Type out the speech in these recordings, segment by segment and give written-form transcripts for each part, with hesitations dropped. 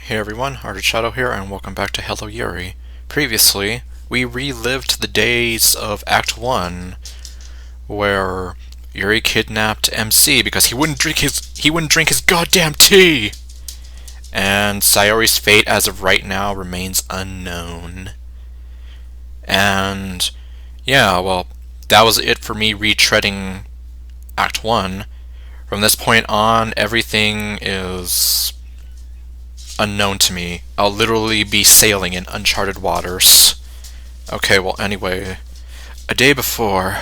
Hey everyone, ArdrethShadow here, and welcome back to Hello Yuri. Previously, we relived the days of Act 1, where Yuri kidnapped MC because he wouldn't drink his goddamn tea! And Sayori's fate as of right now remains unknown. And yeah, well, that was it for me retreading Act 1. From this point on, everything is unknown to me. I'll literally be sailing in uncharted waters. Okay, well, anyway, a day before,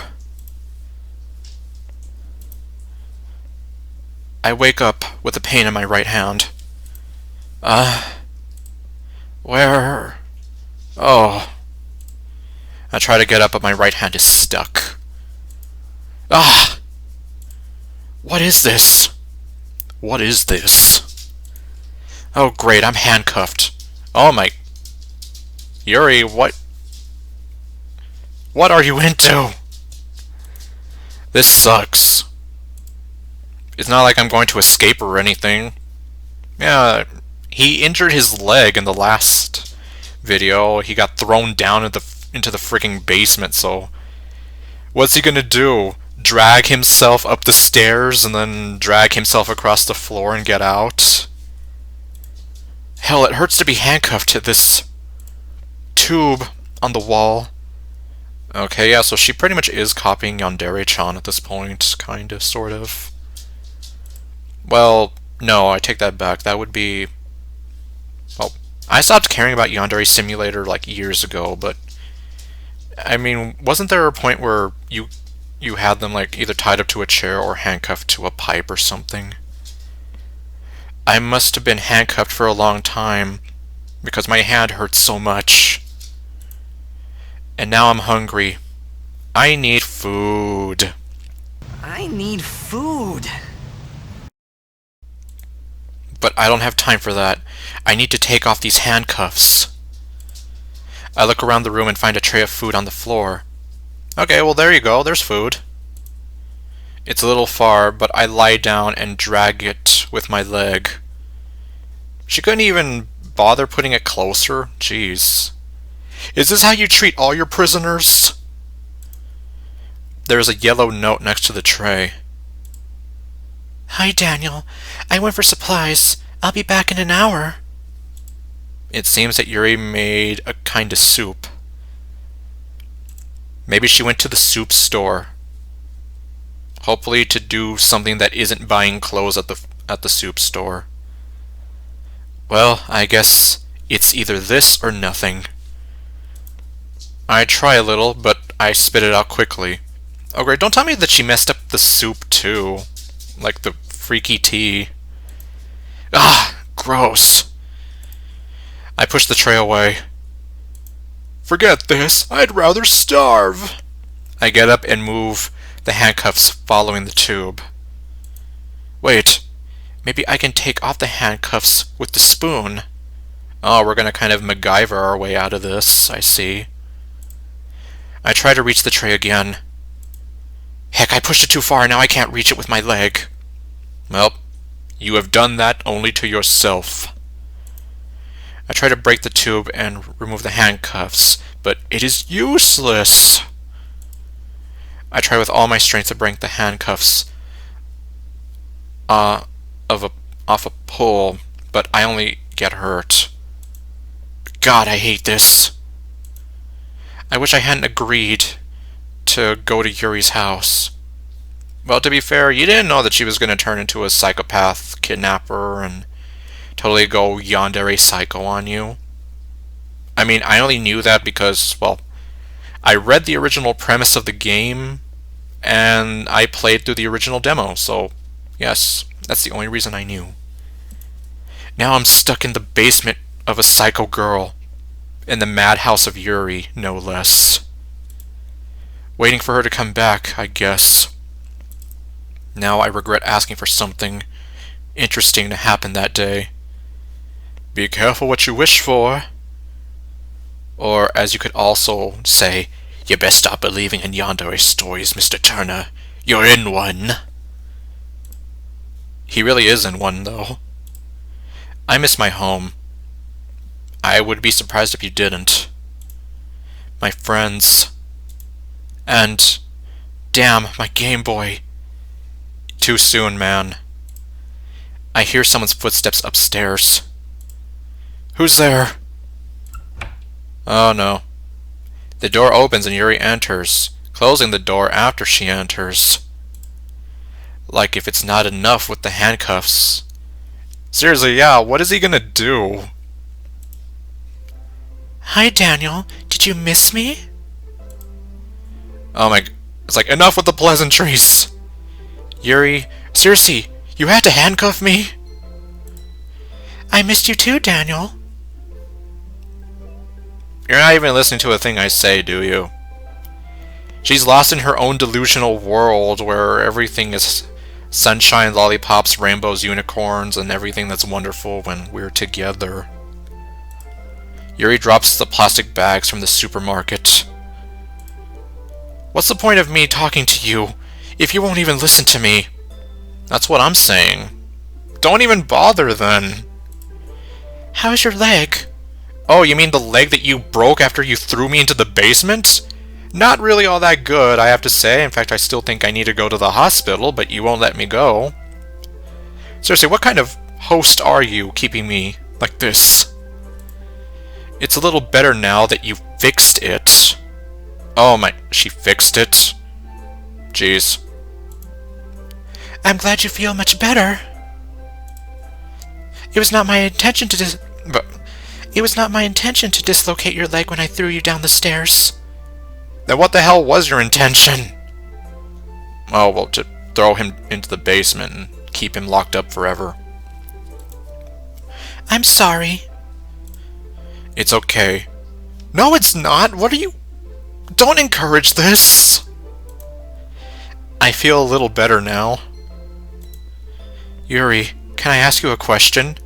I wake up with a pain in my right hand. Where? Oh. I try to get up, but my right hand is stuck. Ah! What is this? What is this? Oh great, I'm handcuffed. Oh my... Yuri, what are you into? This sucks. It's not like I'm going to escape or anything. Yeah, he injured his leg in the last video. He got thrown down into the freaking basement, so... What's he gonna do? Drag himself up the stairs and then drag himself across the floor and get out? Hell, it hurts to be handcuffed to this tube on the wall. Okay, yeah, so she pretty much is copying Yandere-chan at this point, kinda, sort of. Well, no, I take that back. That would be... Well, I stopped caring about Yandere Simulator like years ago, but... I mean, wasn't there a point where you had them like either tied up to a chair or handcuffed to a pipe or something? I must have been handcuffed for a long time because my hand hurts so much. And now I'm hungry. I need food. I need food. But I don't have time for that. I need to take off these handcuffs. I look around the room and find a tray of food on the floor. Okay, well there you go, there's food. It's a little far, but I lie down and drag it with my leg. She couldn't even bother putting it closer? Jeez. Is this how you treat all your prisoners? There's a yellow note next to the tray. Hi, Daniel. I went for supplies. I'll be back in an hour. It seems that Yuri made a kind of soup. Maybe she went to the soup store. Hopefully to do something that isn't buying clothes at the soup store. Well, I guess it's either this or nothing. I try a little, but I spit it out quickly. Oh great, don't tell me that she messed up the soup too. Like the freaky tea. Ah, gross. I push the tray away. Forget this, I'd rather starve. I get up and move the handcuffs following the tube. Wait, maybe I can take off the handcuffs with the spoon. Oh, we're gonna kind of MacGyver our way out of this, I see. I try to reach the tray again. Heck, I pushed it too far, now I can't reach it with my leg. Well, you have done that only to yourself. I try to break the tube and remove the handcuffs, but it is useless. I try with all my strength to break the handcuffs off a pole, but I only get hurt. God, I hate this. I wish I hadn't agreed to go to Yuri's house. Well, to be fair, you didn't know that she was going to turn into a psychopath kidnapper and totally go yandere psycho on you. I mean, I only knew that because, well, I read the original premise of the game and I played through the original demo, so yes, that's the only reason I knew. Now I'm stuck in the basement of a psycho girl, in the madhouse of Yuri, no less. Waiting for her to come back, I guess. Now I regret asking for something interesting to happen that day. Be careful what you wish for. Or, as you could also say, you best stop believing in yandere stories, Mr. Turner. You're in one. He really is in one, though. I miss my home. I would be surprised if you didn't. My friends. And... damn, my Game Boy. Too soon, man. I hear someone's footsteps upstairs. Who's there? Oh no. The door opens and Yuri enters, closing the door after she enters. Like if it's not enough with the handcuffs. Seriously, yeah, what is he gonna do? Hi, Daniel. Did you miss me? Oh my... It's like, enough with the pleasantries! Yuri, seriously, you had to handcuff me? I missed you too, Daniel. You're not even listening to a thing I say, do you? She's lost in her own delusional world where everything is sunshine, lollipops, rainbows, unicorns, and everything that's wonderful when we're together. Yuri drops the plastic bags from the supermarket. What's the point of me talking to you if you won't even listen to me? That's what I'm saying. Don't even bother then. How's your leg? Oh, you mean the leg that you broke after you threw me into the basement? Not really all that good, I have to say. In fact, I still think I need to go to the hospital, but you won't let me go. Seriously, what kind of host are you, keeping me like this? It's a little better now that you fixed it. Oh my, she fixed it? Jeez. I'm glad you feel much better. It was not my intention to dislocate your leg when I threw you down the stairs. Then what the hell was your intention? Oh, well, to throw him into the basement and keep him locked up forever. I'm sorry. It's okay. No, it's not! What are you... Don't encourage this! I feel a little better now. Yuri, can I ask you a question?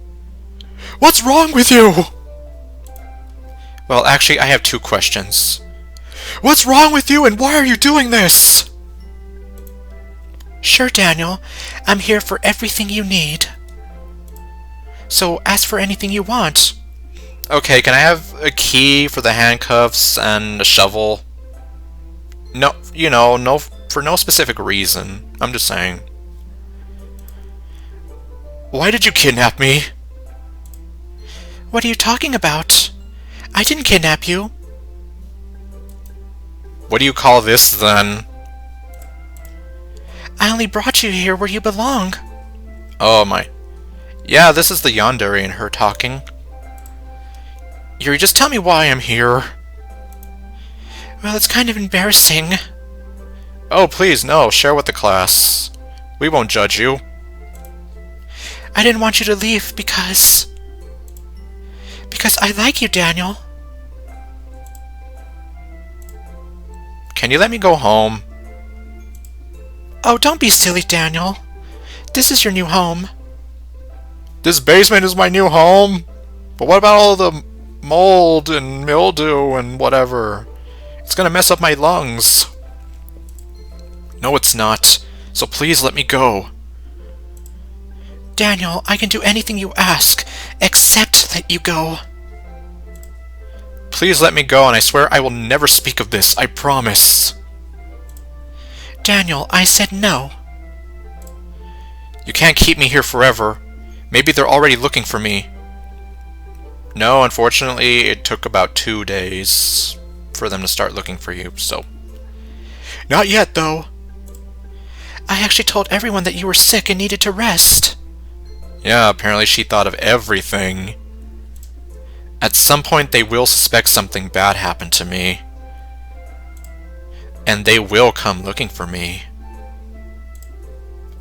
What's wrong with you? Well, actually, I have two questions. What's wrong with you and why are you doing this? Sure, Daniel. I'm here for everything you need. So ask for anything you want. Okay, can I have a key for the handcuffs and a shovel? No, you know, no, for no specific reason. I'm just saying. Why did you kidnap me? What are you talking about? I didn't kidnap you. What do you call this, then? I only brought you here where you belong. Oh my. Yeah, this is the yandere and her talking. Yuri, just tell me why I'm here. Well, it's kind of embarrassing. Oh, please, no, share with the class. We won't judge you. I didn't want you to leave because I like you, Daniel. Can you let me go home? Oh, don't be silly, Daniel. This is your new home. This basement is my new home? But what about all the mold and mildew and whatever? It's gonna mess up my lungs. No, it's not. So please let me go. Daniel, I can do anything you ask, except let you go. Please let me go, and I swear I will never speak of this. I promise. Daniel, I said no. You can't keep me here forever. Maybe they're already looking for me. No, unfortunately, it took about 2 days for them to start looking for you, so... Not yet, though. I actually told everyone that you were sick and needed to rest. Yeah, apparently she thought of everything. At some point, they will suspect something bad happened to me. And they will come looking for me.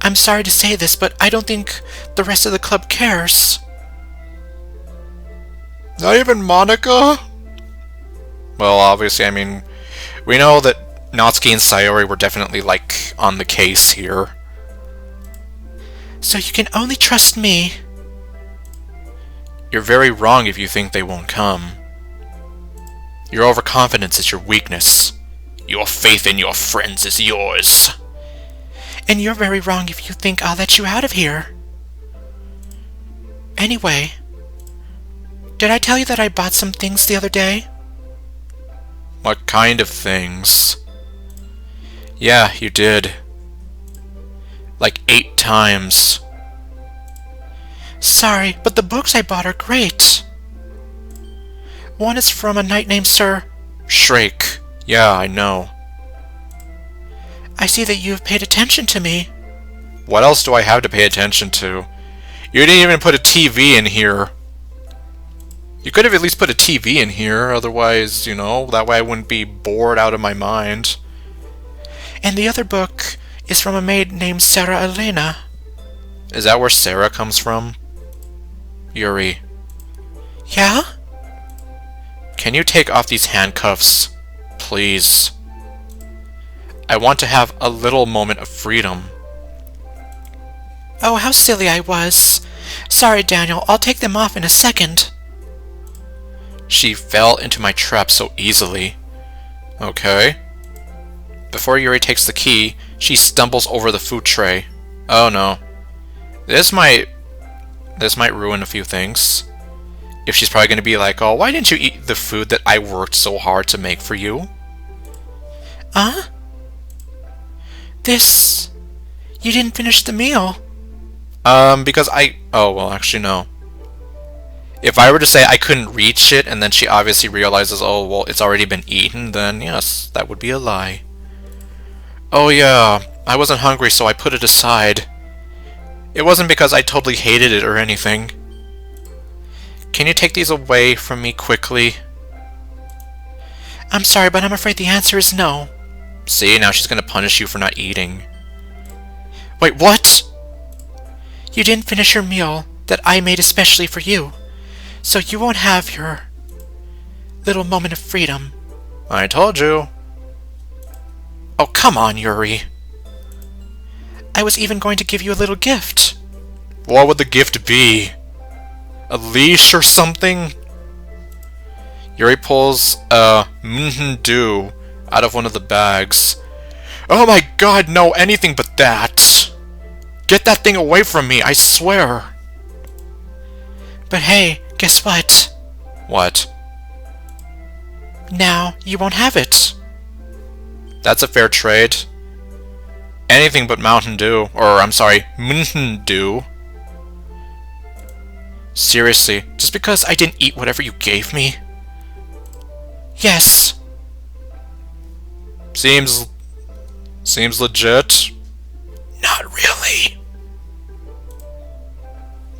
I'm sorry to say this, but I don't think the rest of the club cares. Not even Monica? Well, obviously, I mean, we know that Natsuki and Sayori were definitely, like, on the case here. So you can only trust me. You're very wrong if you think they won't come. Your overconfidence is your weakness. Your faith in your friends is yours. And you're very wrong if you think I'll let you out of here. Anyway, Did I tell you that I bought some things the other day? What kind of things? Yeah, you did. Like 8 times. Sorry, but the books I bought are great. One is from a knight named Sir... Shrake. Yeah, I know. I see that you have paid attention to me. What else do I have to pay attention to? You didn't even put a TV in here. You could have at least put a TV in here, otherwise, you know, that way I wouldn't be bored out of my mind. And the other book is from a maid named Sarah Elena. Is that where Sarah comes from? Yuri. Yeah? Can you take off these handcuffs? Please. I want to have a little moment of freedom. Oh, how silly I was. Sorry, Daniel, I'll take them off in a second. She fell into my trap so easily. Okay. Before Yuri takes the key, she stumbles over the food tray. Oh no. This might ruin a few things. If she's probably going to be like, oh, why didn't you eat the food that I worked so hard to make for you? Huh? This... You didn't finish the meal. Because oh, well, actually, no. If I were to say I couldn't reach it, and then she obviously realizes, oh, well, it's already been eaten, then yes, that would be a lie. Oh yeah, I wasn't hungry, so I put it aside. It wasn't because I totally hated it or anything. Can you take these away from me quickly? I'm sorry, but I'm afraid the answer is no. See, now she's gonna punish you for not eating. Wait, what? You didn't finish your meal that I made especially for you, so you won't have your little moment of freedom. I told you. Oh, come on, Yuri. I was even going to give you a little gift. What would the gift be? A leash or something? Yuri pulls a do out of one of the bags. Oh my god, no, anything but that. Get that thing away from me, I swear. But hey, guess what? What? Now you won't have it. That's a fair trade. Anything but Mountain Dew. Or, I'm sorry, Mountain Dew. Seriously, just because I didn't eat whatever you gave me? Yes. Seems legit. Not really.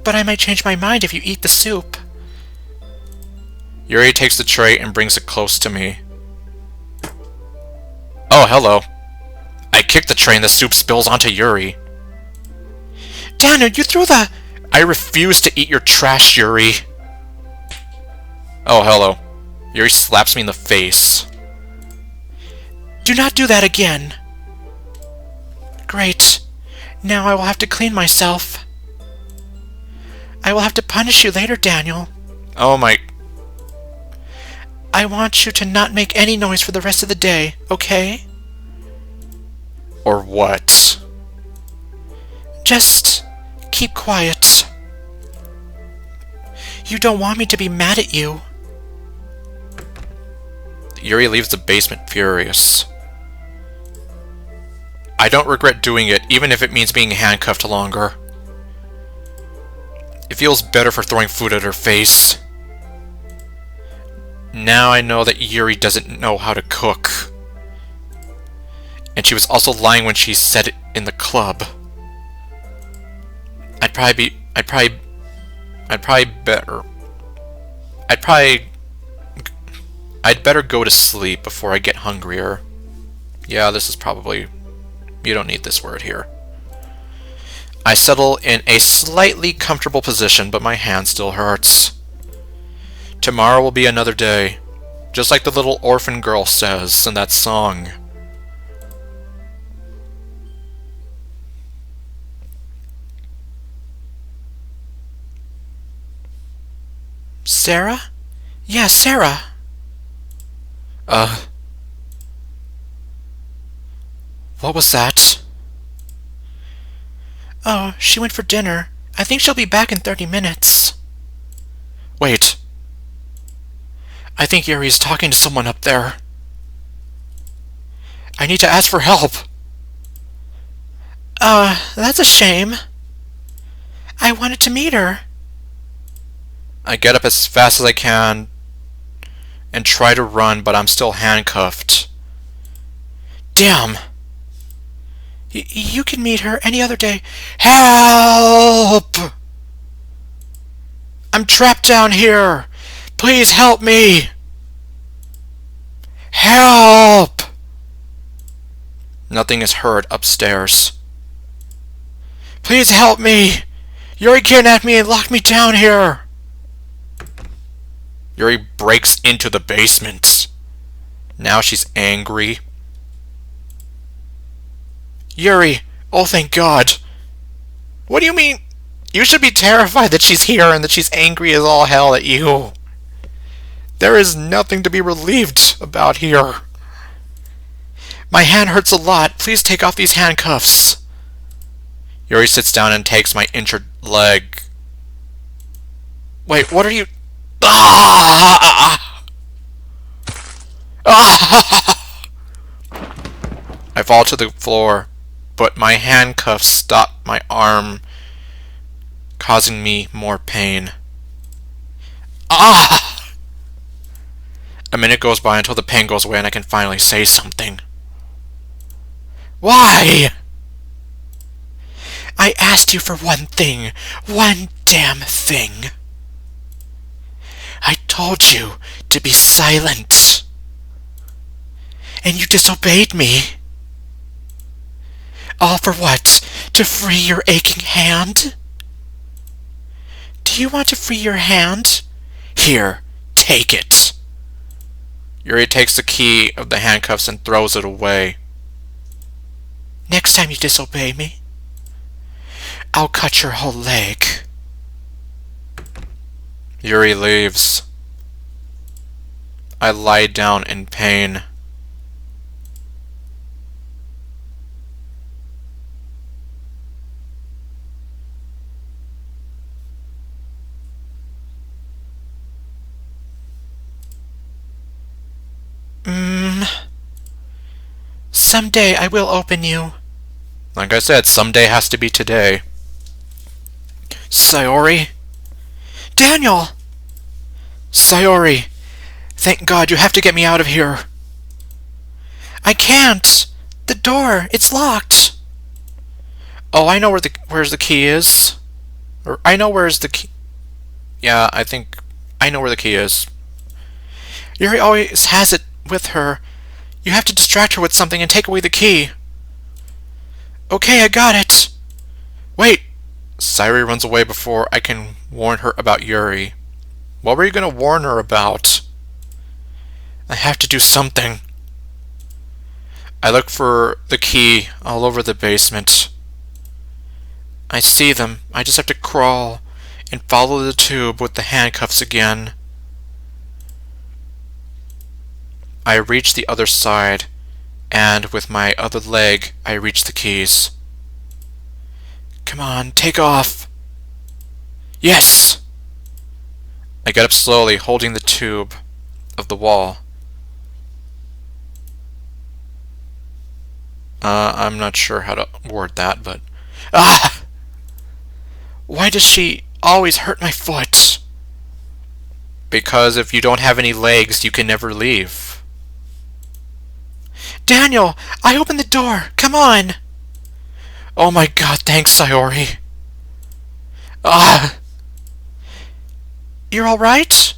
But I might change my mind if you eat the soup. Yuri takes the tray and brings it close to me. Oh, hello. I kick the tray and the soup spills onto Yuri. Daniel, you threw the... I refuse to eat your trash, Yuri. Oh, hello. Yuri slaps me in the face. Do not do that again. Great. Now I will have to clean myself. I will have to punish you later, Daniel. Oh my... I want you to not make any noise for the rest of the day, okay? Or what? Just keep quiet. You don't want me to be mad at you. Yuri leaves the basement furious. I don't regret doing it, even if it means being handcuffed longer. It feels better for throwing food at her face. Now I know that Yuri doesn't know how to cook. And she was also lying when she said it in the club. I'd better go to sleep before I get hungrier. Yeah, this is probably... You don't need this word here. I settle in a slightly comfortable position, but my hand still hurts. Tomorrow will be another day, just like the little orphan girl says in that song. Sarah? Yeah, Sarah. What was that? Oh, she went for dinner. I think she'll be back in 30 minutes. Wait, I think Yuri is talking to someone up there. I need to ask for help. That's a shame. I wanted to meet her. I get up as fast as I can and try to run, but I'm still handcuffed. Damn. You can meet her any other day. Help! I'm trapped down here. Please help me. Help! Nothing is heard upstairs. Please help me. Yuri kidnapped me and locked me down here. Yuri breaks into the basement. Now she's angry. Yuri, oh thank God. What do you mean? You should be terrified that she's here and that she's angry as all hell at you. There is nothing to be relieved about here. My hand hurts a lot. Please take off these handcuffs. Yuri sits down and takes my injured leg. Wait, what are you... I fall to the floor, but my handcuffs stop my arm, causing me more pain. Ah! A minute goes by until the pain goes away and I can finally say something. Why? I asked you for one thing. One damn thing. I told you to be silent. And you disobeyed me. All for what? To free your aching hand? Do you want to free your hand? Here, take it. Yuri takes the key of the handcuffs and throws it away. Next time you disobey me, I'll cut your whole leg. Yuri leaves. I lie down in pain. Someday I will open you. Like I said, someday has to be today. Sayori? Daniel! Sayori, thank God, you have to get me out of here. I can't. The door, it's locked. Oh, I know where's the key is. Or I know where's the key. Yeah, I think I know where the key is. Yuri always has it with her. You have to distract her with something and take away the key. Okay, I got it. Wait! Sayori runs away before I can warn her about Yuri. What were you going to warn her about? I have to do something. I look for the key all over the basement. I see them. I just have to crawl and follow the tube with the handcuffs again. I reach the other side, and with my other leg, I reach the keys. Come on, take off. Yes! I get up slowly, holding the tube of the wall. I'm not sure how to word that, but... Ah! Why does she always hurt my foot? Because if you don't have any legs, you can never leave. Daniel, I opened the door. Come on. Oh my God, thanks, Sayori. Ah! You're alright?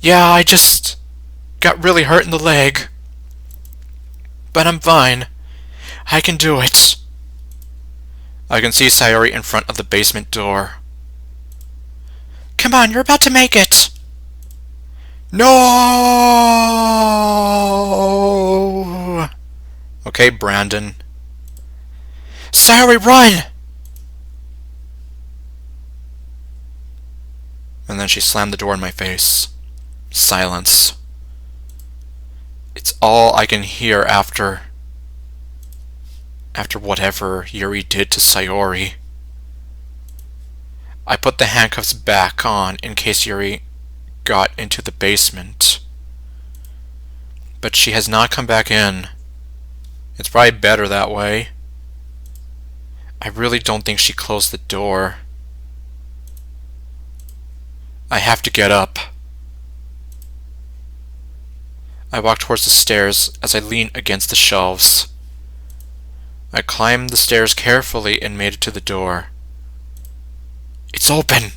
Yeah, I just got really hurt in the leg. But I'm fine. I can do it. I can see Sayori in front of the basement door. Come on, you're about to make it. No! Okay, Brandon. Sayori, run! And then she slammed the door in my face. Silence. It's all I can hear after whatever Yuri did to Sayori. I put the handcuffs back on in case Yuri got into the basement. But she has not come back in. It's probably better that way. I really don't think she closed the door. I have to get up. I walk towards the stairs as I lean against the shelves. I climbed the stairs carefully and made it to the door. It's open!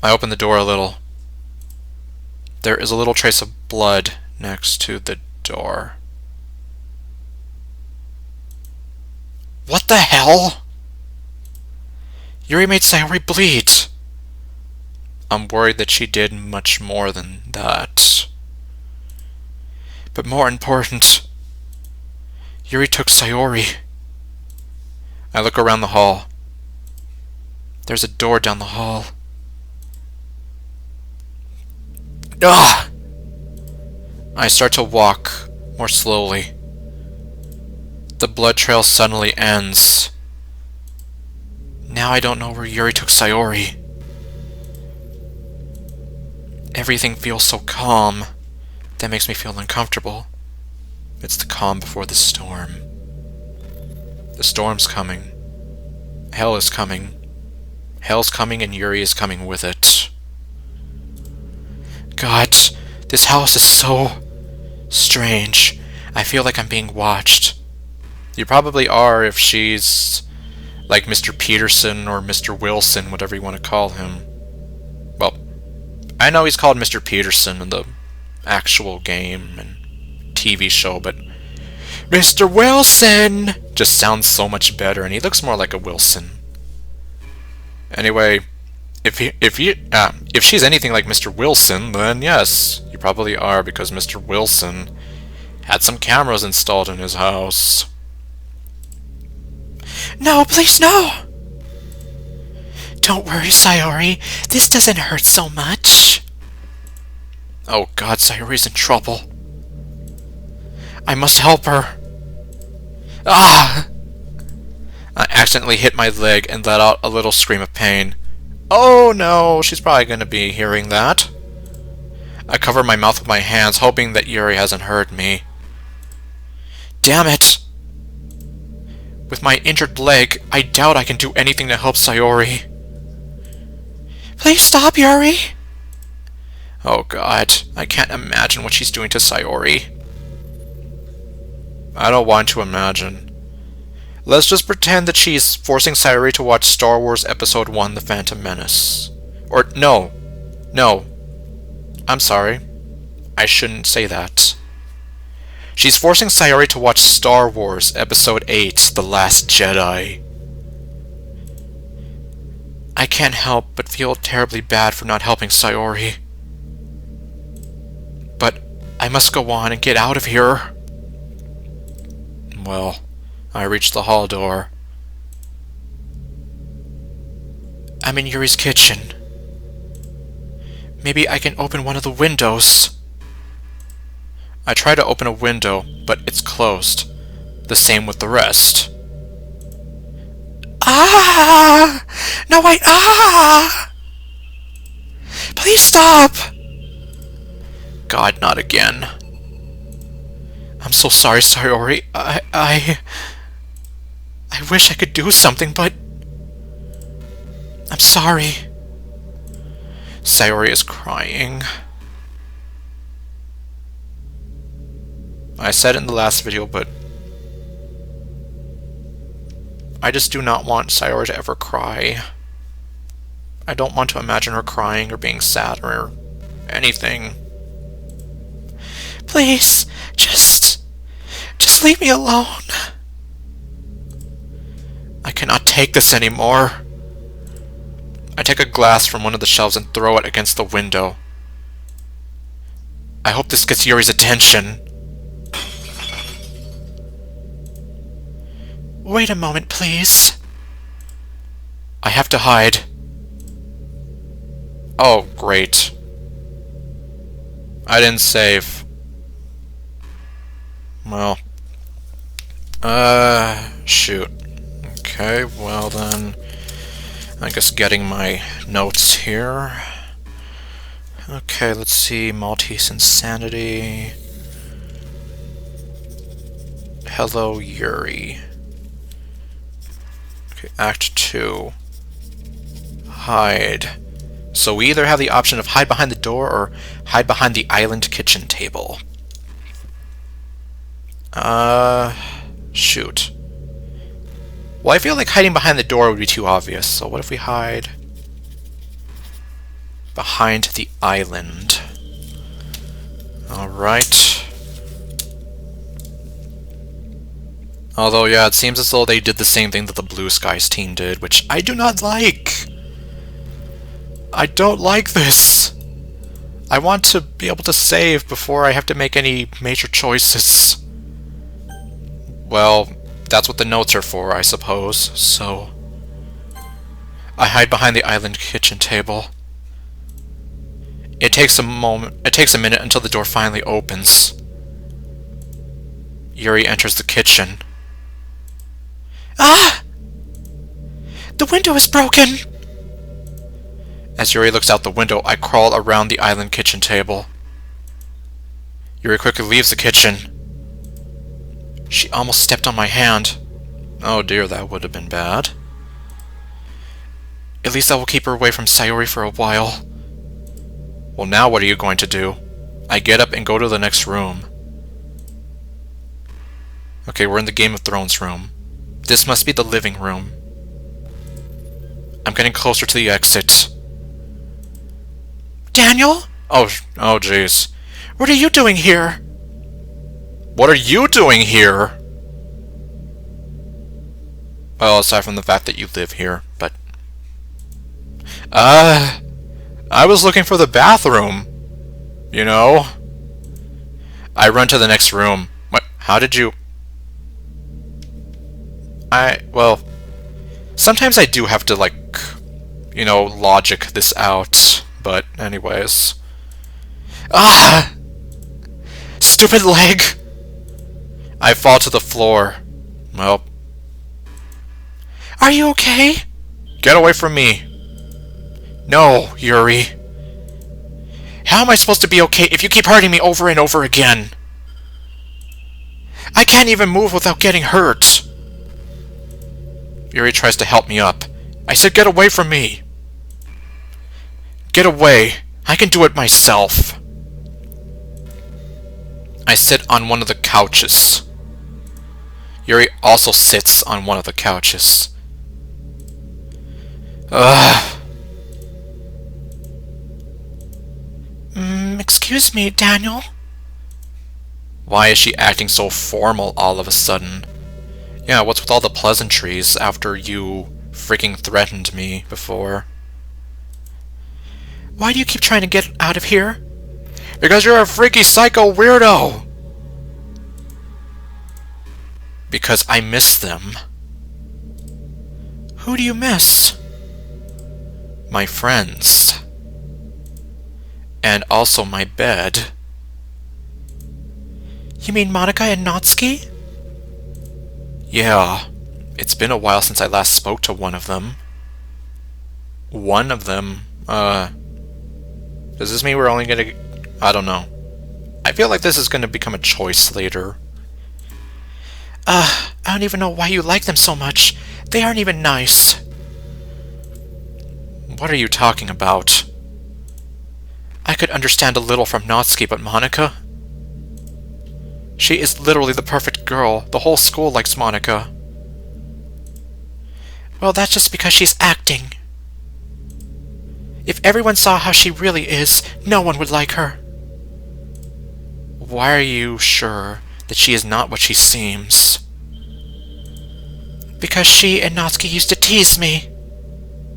I open the door a little. There is a little trace of blood next to the door. What the hell? Yuri made Sayori bleed. I'm worried that she did much more than that. But more important, Yuri took Sayori. I look around the hall. There's a door down the hall. Ugh! I start to walk more slowly. The blood trail suddenly ends. Now I don't know where Yuri took Sayori. Everything feels so calm. That makes me feel uncomfortable. It's the calm before the storm. The storm's coming. Hell is coming. Hell's coming and Yuri is coming with it. God, this house is so strange. I feel like I'm being watched. You probably are if she's like Mr. Peterson or Mr. Wilson, whatever you want to call him. Well, I know he's called Mr. Peterson in the actual game and TV show, but Mr. Wilson just sounds so much better, and he looks more like a Wilson. Anyway, if she's anything like Mr. Wilson, then yes, you probably are, because Mr. Wilson had some cameras installed in his house. No, please, no! Don't worry, Sayori. This doesn't hurt so much. Oh God, Sayori's in trouble. I must help her. Ah! I accidentally hit my leg and let out a little scream of pain. Oh no, she's probably going to be hearing that. I cover my mouth with my hands, hoping that Yuri hasn't heard me. Damn it! With my injured leg, I doubt I can do anything to help Sayori. Please stop, Yuri! Oh God, I can't imagine what she's doing to Sayori. I don't want to imagine. Let's just pretend that she's forcing Sayori to watch Star Wars Episode 1, The Phantom Menace. Or, no. I'm sorry. I shouldn't say that. She's forcing Sayori to watch Star Wars Episode 8, The Last Jedi. I can't help but feel terribly bad for not helping Sayori. But I must go on and get out of here. Well, I reach the hall door. I'm in Yuri's kitchen. Maybe I can open one of the windows. I try to open a window, but it's closed. The same with the rest. Ah! No, wait, ah! Please stop! God, not again. I'm so sorry, Sayori. I wish I could do something, but I'm sorry. Sayori is crying. I said it in the last video, but I just do not want Sayori to ever cry. I don't want to imagine her crying or being sad or anything. Please, just leave me alone. I cannot take this anymore. I take a glass from one of the shelves and throw it against the window. I hope this gets Yuri's attention. Wait a moment, please. I have to hide. Oh, great. I didn't save. Well. Shoot. Okay, well then, I guess getting my notes here. Okay, let's see. Maltese Insanity. Hello, Yuri. Okay, Act 2. Hide. So we either have the option of hide behind the door or hide behind the island kitchen table. Shoot. Well, I feel like hiding behind the door would be too obvious, so what if we hide behind the island? Alright. Although, yeah, it seems as though they did the same thing that the Blue Skies team did, which I do not like! I don't like this! I want to be able to save before I have to make any major choices. Well, that's what the notes are for, I suppose, so... I hide behind the island kitchen table. It takes a minute until the door finally opens. Yuri enters the kitchen. Ah! The window is broken! As Yuri looks out the window, I crawl around the island kitchen table. Yuri quickly leaves the kitchen. She almost stepped on my hand. Oh dear, that would have been bad. At least that will keep her away from Sayori for a while. Well, now what are you going to do? I get up and go to the next room. Okay, we're in the Game of Thrones room. This must be the living room. I'm getting closer to the exit. Daniel? Oh jeez. What are you doing here? What are you doing here? Well, aside from the fact that you live here, but... I was looking for the bathroom. You know? I run to the next room. What? How did you... well... Sometimes I do have to, like... You know, logic this out. But, anyways... Ah! Stupid leg! I fall to the floor. Well... Are you okay? Get away from me! No, Yuri. How am I supposed to be okay if you keep hurting me over and over again? I can't even move without getting hurt. Yuri tries to help me up. I said get away from me! Get away! I can do it myself! I sit on one of the couches. Yuri also sits on one of the couches. Ugh. Excuse me, Daniel? Why is she acting so formal all of a sudden? Yeah, what's with all the pleasantries after you freaking threatened me before? Why do you keep trying to get out of here? Because you're a freaky psycho weirdo! Because I miss them. Who do you miss? My friends. And also my bed. You mean Monica and Natsuki? Yeah. It's been a while since I last spoke to one of them. One of them? Does this mean we're only gonna... I don't know. I feel like this is gonna become a choice later. I don't even know why you like them so much. They aren't even nice. What are you talking about? I could understand a little from Natsuki, but Monica? She is literally the perfect girl. The whole school likes Monica. Well, that's just because she's acting. If everyone saw how she really is, no one would like her. Why are you sure that she is not what she seems? Because she and Natsuki used to tease me.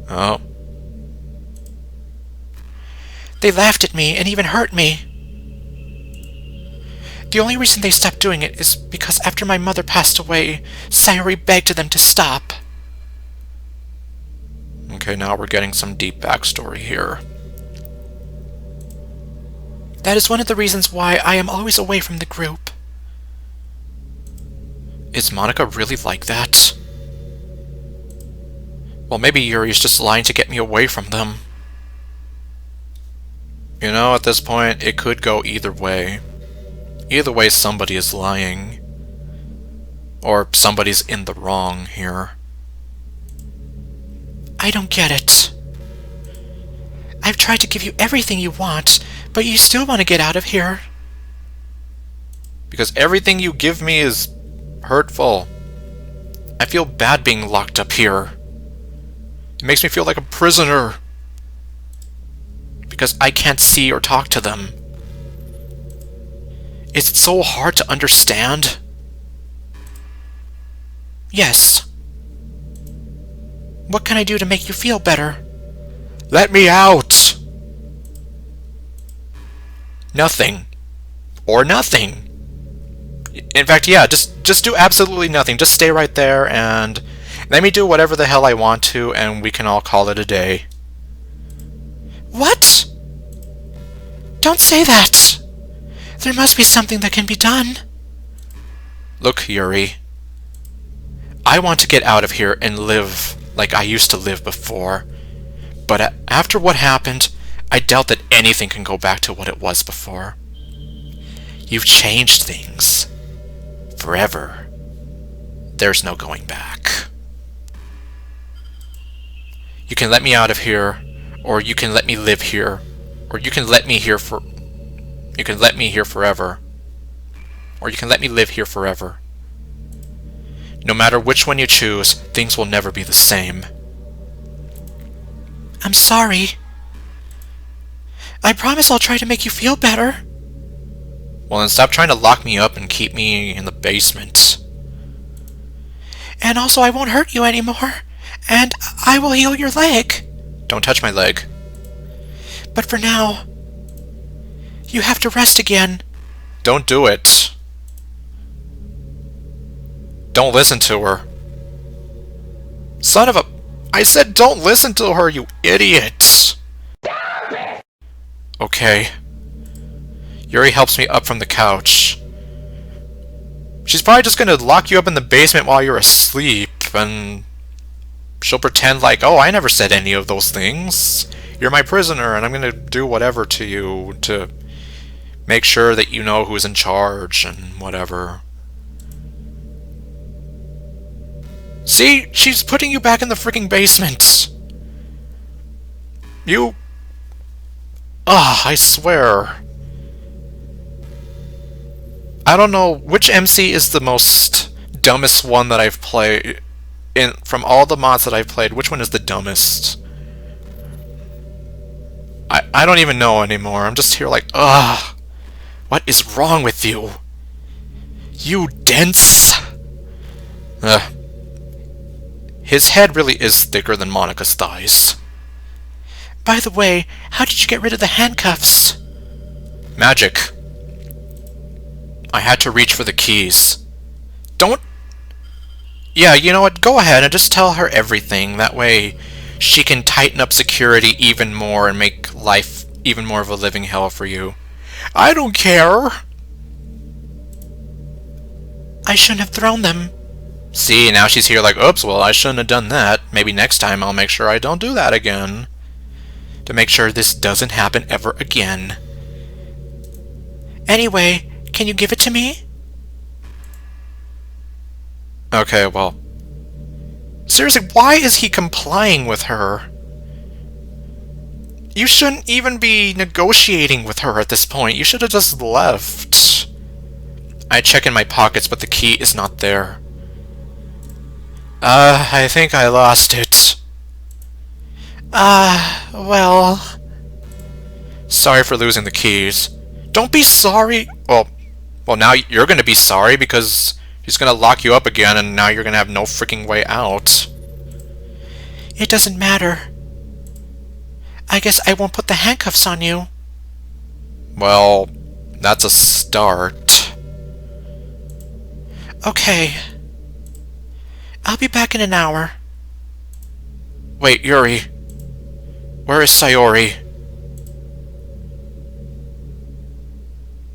Oh. They laughed at me and even hurt me. The only reason they stopped doing it is because after my mother passed away, Sayori begged them to stop. Okay, now we're getting some deep backstory here. That is one of the reasons why I am always away from the group. Is Monica really like that? Well, maybe Yuri is just lying to get me away from them. You know, at this point, it could go either way. Either way, somebody is lying. Or somebody's in the wrong here. I don't get it. I've tried to give you everything you want, but you still want to get out of here. Because everything you give me is hurtful. I feel bad being locked up here. It makes me feel like a prisoner. Because I can't see or talk to them. Is it so hard to understand? Yes. What can I do to make you feel better? Let me out! Nothing. Or nothing. In fact, yeah, just do absolutely nothing. Just stay right there and let me do whatever the hell I want to, and we can all call it a day. What? Don't say that! There must be something that can be done. Look, Yuri. I want to get out of here and live like I used to live before. But after what happened, I doubt that anything can go back to what it was before. You've changed things. Forever. There's no going back. You can let me out of here, or you can let me live here, or you can let me here for... You can let me here forever. Or you can let me live here forever. No matter which one you choose, things will never be the same. I'm sorry. I promise I'll try to make you feel better. Well, then stop trying to lock me up and keep me in the basement. And also I won't hurt you anymore. And I will heal your leg. Don't touch my leg. But for now, you have to rest again. Don't do it. Don't listen to her. Son of a... I said don't listen to her, you idiot! Okay. Yuri helps me up from the couch. She's probably just gonna lock you up in the basement while you're asleep, and she'll pretend like, oh, I never said any of those things. You're my prisoner, and I'm gonna do whatever to you to make sure that you know who's in charge and whatever. See? She's putting you back in the freaking basement. You... Ah, I swear. I don't know which MC is the most dumbest one that I've played. From all the mods that I've played, which one is the dumbest? I don't even know anymore. I'm just here like, ugh. What is wrong with you? You dense... Ugh. His head really is thicker than Monica's thighs. By the way, how did you get rid of the handcuffs? Magic. I had to reach for the keys. Don't... Yeah, you know what? Go ahead and just tell her everything. That way she can tighten up security even more and make life even more of a living hell for you. I don't care. I shouldn't have thrown them. See, now she's here like, oops, well, I shouldn't have done that. Maybe next time I'll make sure I don't do that again. To make sure this doesn't happen ever again. Anyway, can you give it to me? Okay, well... Seriously, why is he complying with her? You shouldn't even be negotiating with her at this point. You should have just left. I check in my pockets, but the key is not there. I think I lost it. Well... Sorry for losing the keys. Don't be sorry. Well, now you're gonna be sorry because he's gonna lock you up again and now you're gonna have no freaking way out. It doesn't matter. I guess I won't put the handcuffs on you. Well, that's a start. Okay. I'll be back in an hour. Wait, Yuri. Where is Sayori?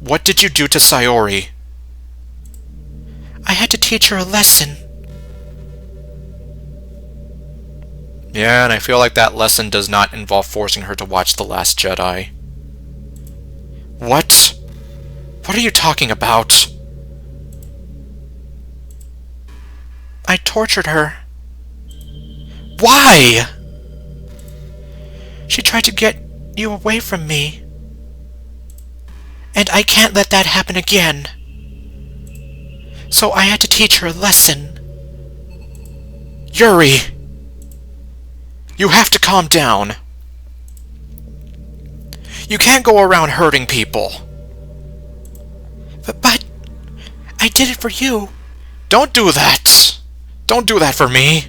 What did you do to Sayori? I had to teach her a lesson. Yeah, and I feel like that lesson does not involve forcing her to watch The Last Jedi. What? What are you talking about? I tortured her. Why? She tried to get you away from me. And I can't let that happen again. So I had to teach her a lesson. Yuri! You have to calm down. You can't go around hurting people. But I did it for you. Don't do that. Don't do that for me.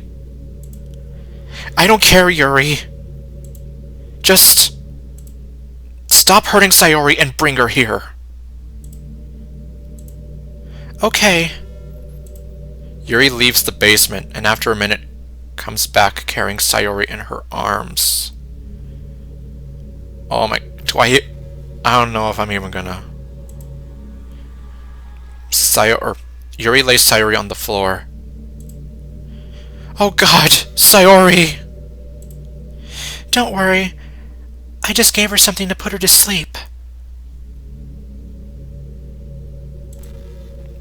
I don't care, Yuri. Just stop hurting Sayori and bring her here. Okay. Yuri leaves the basement and after a minute comes back carrying Sayori in her arms. Oh my... I don't know if I'm even gonna... Yuri lays Sayori on the floor. Oh god, Sayori! Don't worry. I just gave her something to put her to sleep.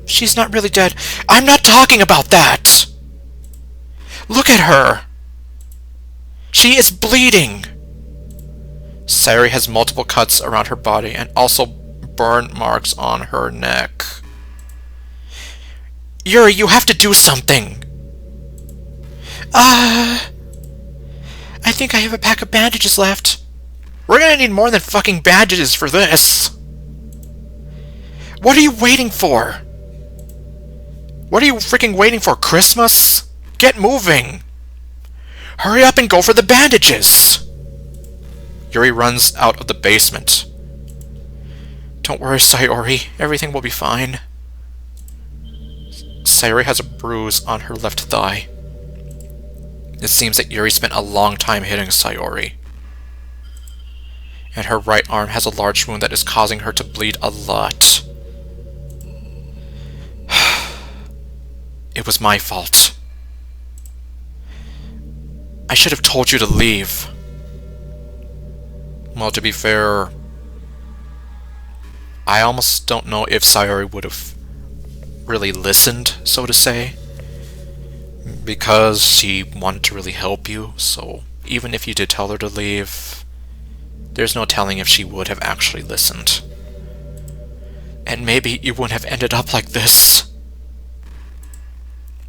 She's not really dead. I'm not talking about that! Look at her! She is bleeding! Sayori has multiple cuts around her body and also burn marks on her neck. Yuri, you have to do something! I think I have a pack of bandages left. We're gonna need more than fucking bandages for this! What are you waiting for? What are you freaking waiting for, Christmas? Get moving! Hurry up and go for the bandages! Yuri runs out of the basement. Don't worry, Sayori. Everything will be fine. Sayori has a bruise on her left thigh. It seems that Yuri spent a long time hitting Sayori. And her right arm has a large wound that is causing her to bleed a lot. It was my fault. I should have told you to leave. Well, to be fair, I almost don't know if Sayori would have really listened, so to say. Because she wanted to really help you, so even if you did tell her to leave, there's no telling if she would have actually listened. And maybe you wouldn't have ended up like this.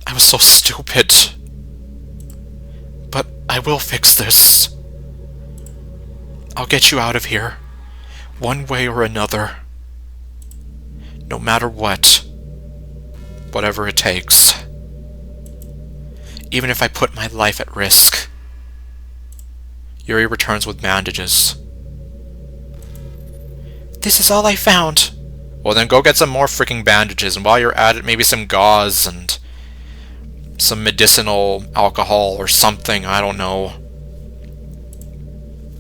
I was so stupid. But I will fix this. I'll get you out of here, one way or another. No matter what. Whatever it takes. Even if I put my life at risk. Yuri returns with bandages. This is all I found. Well then go get some more freaking bandages, and while you're at it, maybe some gauze and some medicinal alcohol or something, I don't know.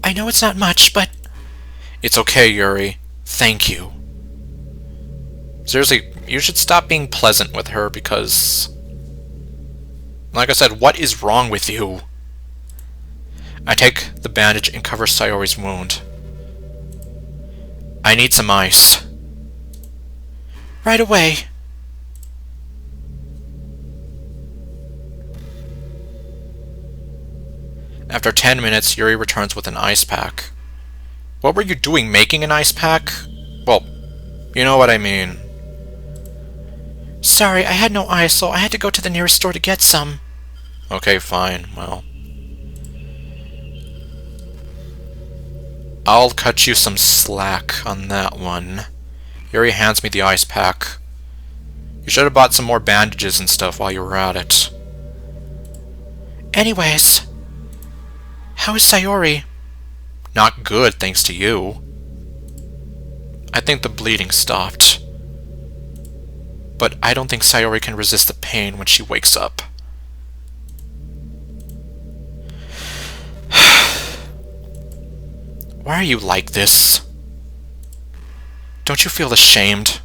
I know it's not much, but... It's okay, Yuri. Thank you. Seriously, you should stop being pleasant with her because... Like I said, what is wrong with you? I take the bandage and cover Sayori's wound. I need some ice. Right away. After 10 minutes, Yuri returns with an ice pack. What were you doing, making an ice pack? Well, you know what I mean. Sorry, I had no ice, so I had to go to the nearest store to get some. Okay, fine, well. I'll cut you some slack on that one. Yuri hands me the ice pack. You should have bought some more bandages and stuff while you were at it. Anyways, how is Sayori? Not good, thanks to you. I think the bleeding stopped. But I don't think Sayori can resist the pain when she wakes up. Why are you like this? Don't you feel ashamed?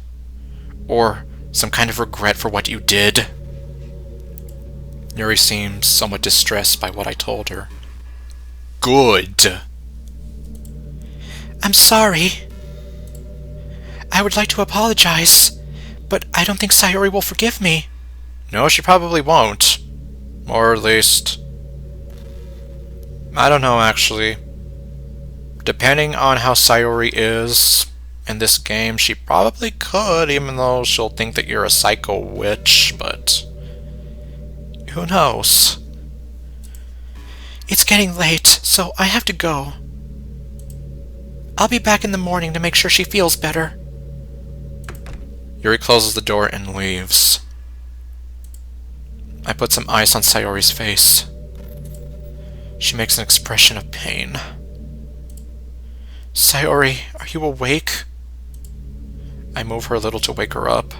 Or some kind of regret for what you did? Yuri seems somewhat distressed by what I told her. Good. I'm sorry. I would like to apologize, but I don't think Sayori will forgive me. No, she probably won't. Or at least... I don't know, actually. Depending on how Sayori is in this game, she probably could, even though she'll think that you're a psycho witch, but... who knows? It's getting late, so I have to go. I'll be back in the morning to make sure she feels better. Yuri closes the door and leaves. I put some ice on Sayori's face. She makes an expression of pain. Sayori, are you awake? I move her a little to wake her up.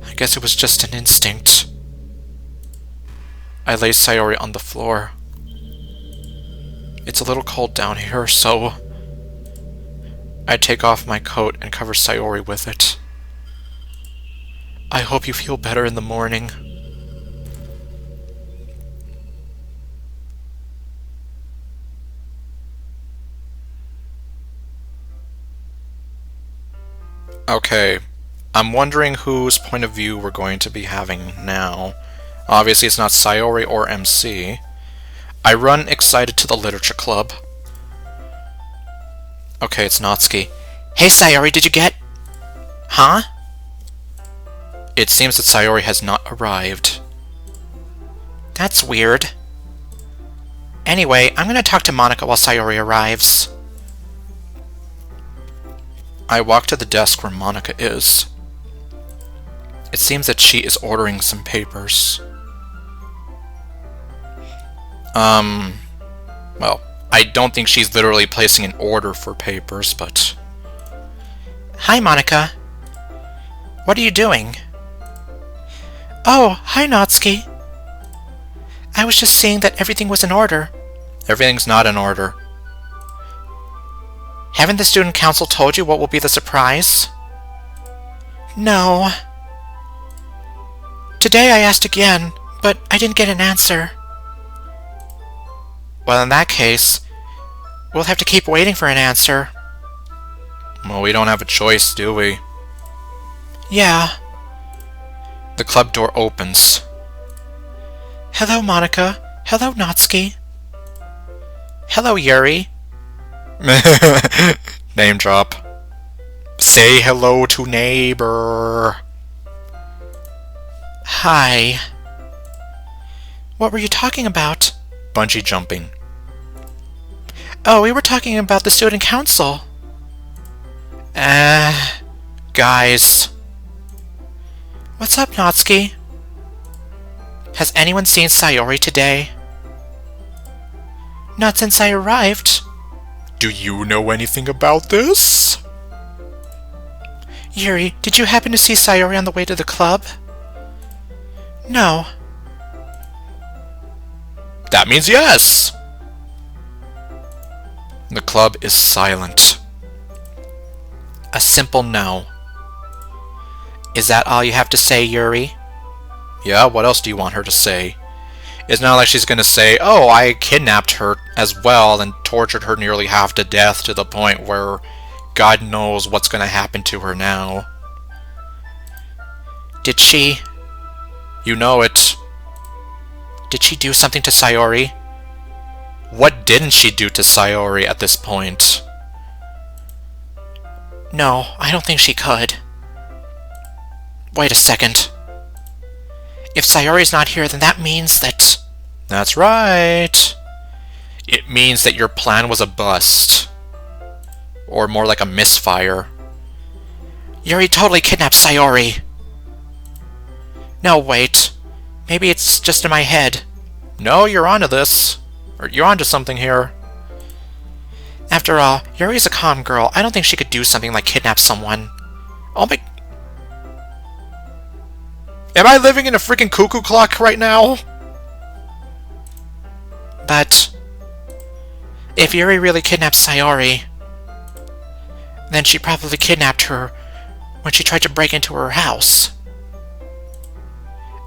I guess it was just an instinct. I lay Sayori on the floor. It's a little cold down here, so I take off my coat and cover Sayori with it. I hope you feel better in the morning. Okay, I'm wondering whose point of view we're going to be having now. Obviously it's not Sayori or MC. I run excited to the literature club. Okay, it's Natsuki. Hey Sayori, did you get... Huh? It seems that Sayori has not arrived. That's weird. Anyway, I'm gonna talk to Monika while Sayori arrives. I walk to the desk where Monika is. It seems that she is ordering some papers. Well, I don't think she's literally placing an order for papers, but... Hi, Monika. What are you doing? Oh, hi, Natsuki. I was just seeing that everything was in order. Everything's not in order. Haven't the student council told you what will be the surprise? No. Today I asked again, but I didn't get an answer. Well, in that case, we'll have to keep waiting for an answer. Well, we don't have a choice, do we? Yeah. The club door opens. Hello, Monika. Hello, Natsuki. Hello, Yuri. Name drop. Say hello to neighbor. Hi. What were you talking about? Bungee jumping. Oh, we were talking about the student council. Guys. What's up, Natsuki? Has anyone seen Sayori today? Not since I arrived. Do you know anything about this? Yuri, did you happen to see Sayori on the way to the club? No. That means yes! The club is silent. A simple no. Is that all you have to say, Yuri? Yeah, what else do you want her to say? It's not like she's gonna say, oh, I kidnapped her as well and tortured her nearly half to death to the point where God knows what's gonna happen to her now. Did she... You know it. Did she do something to Sayori? What didn't she do to Sayori at this point? No, I don't think she could. Wait a second. If Sayori's not here, then that means that... That's right. It means that your plan was a bust. Or more like a misfire. Yuri totally kidnapped Sayori. No, wait. Maybe it's just in my head. No, you're onto this. Or you're onto something here. After all, Yuri's a calm girl. I don't think she could do something like kidnap someone. Oh my... Am I living in a freaking cuckoo clock right now? But... if Yuri really kidnapped Sayori, then she probably kidnapped her when she tried to break into her house.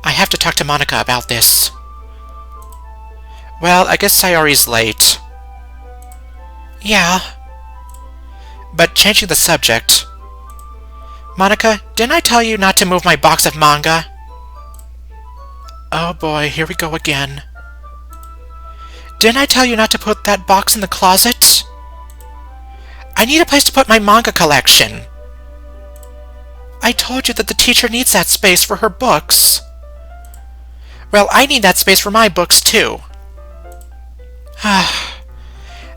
I have to talk to Monika about this. Well, I guess Sayori's late. Yeah. But changing the subject... Monica, didn't I tell you not to move my box of manga? Oh boy, here we go again. Didn't I tell you not to put that box in the closet? I need a place to put my manga collection. I told you that the teacher needs that space for her books. Well, I need that space for my books, too.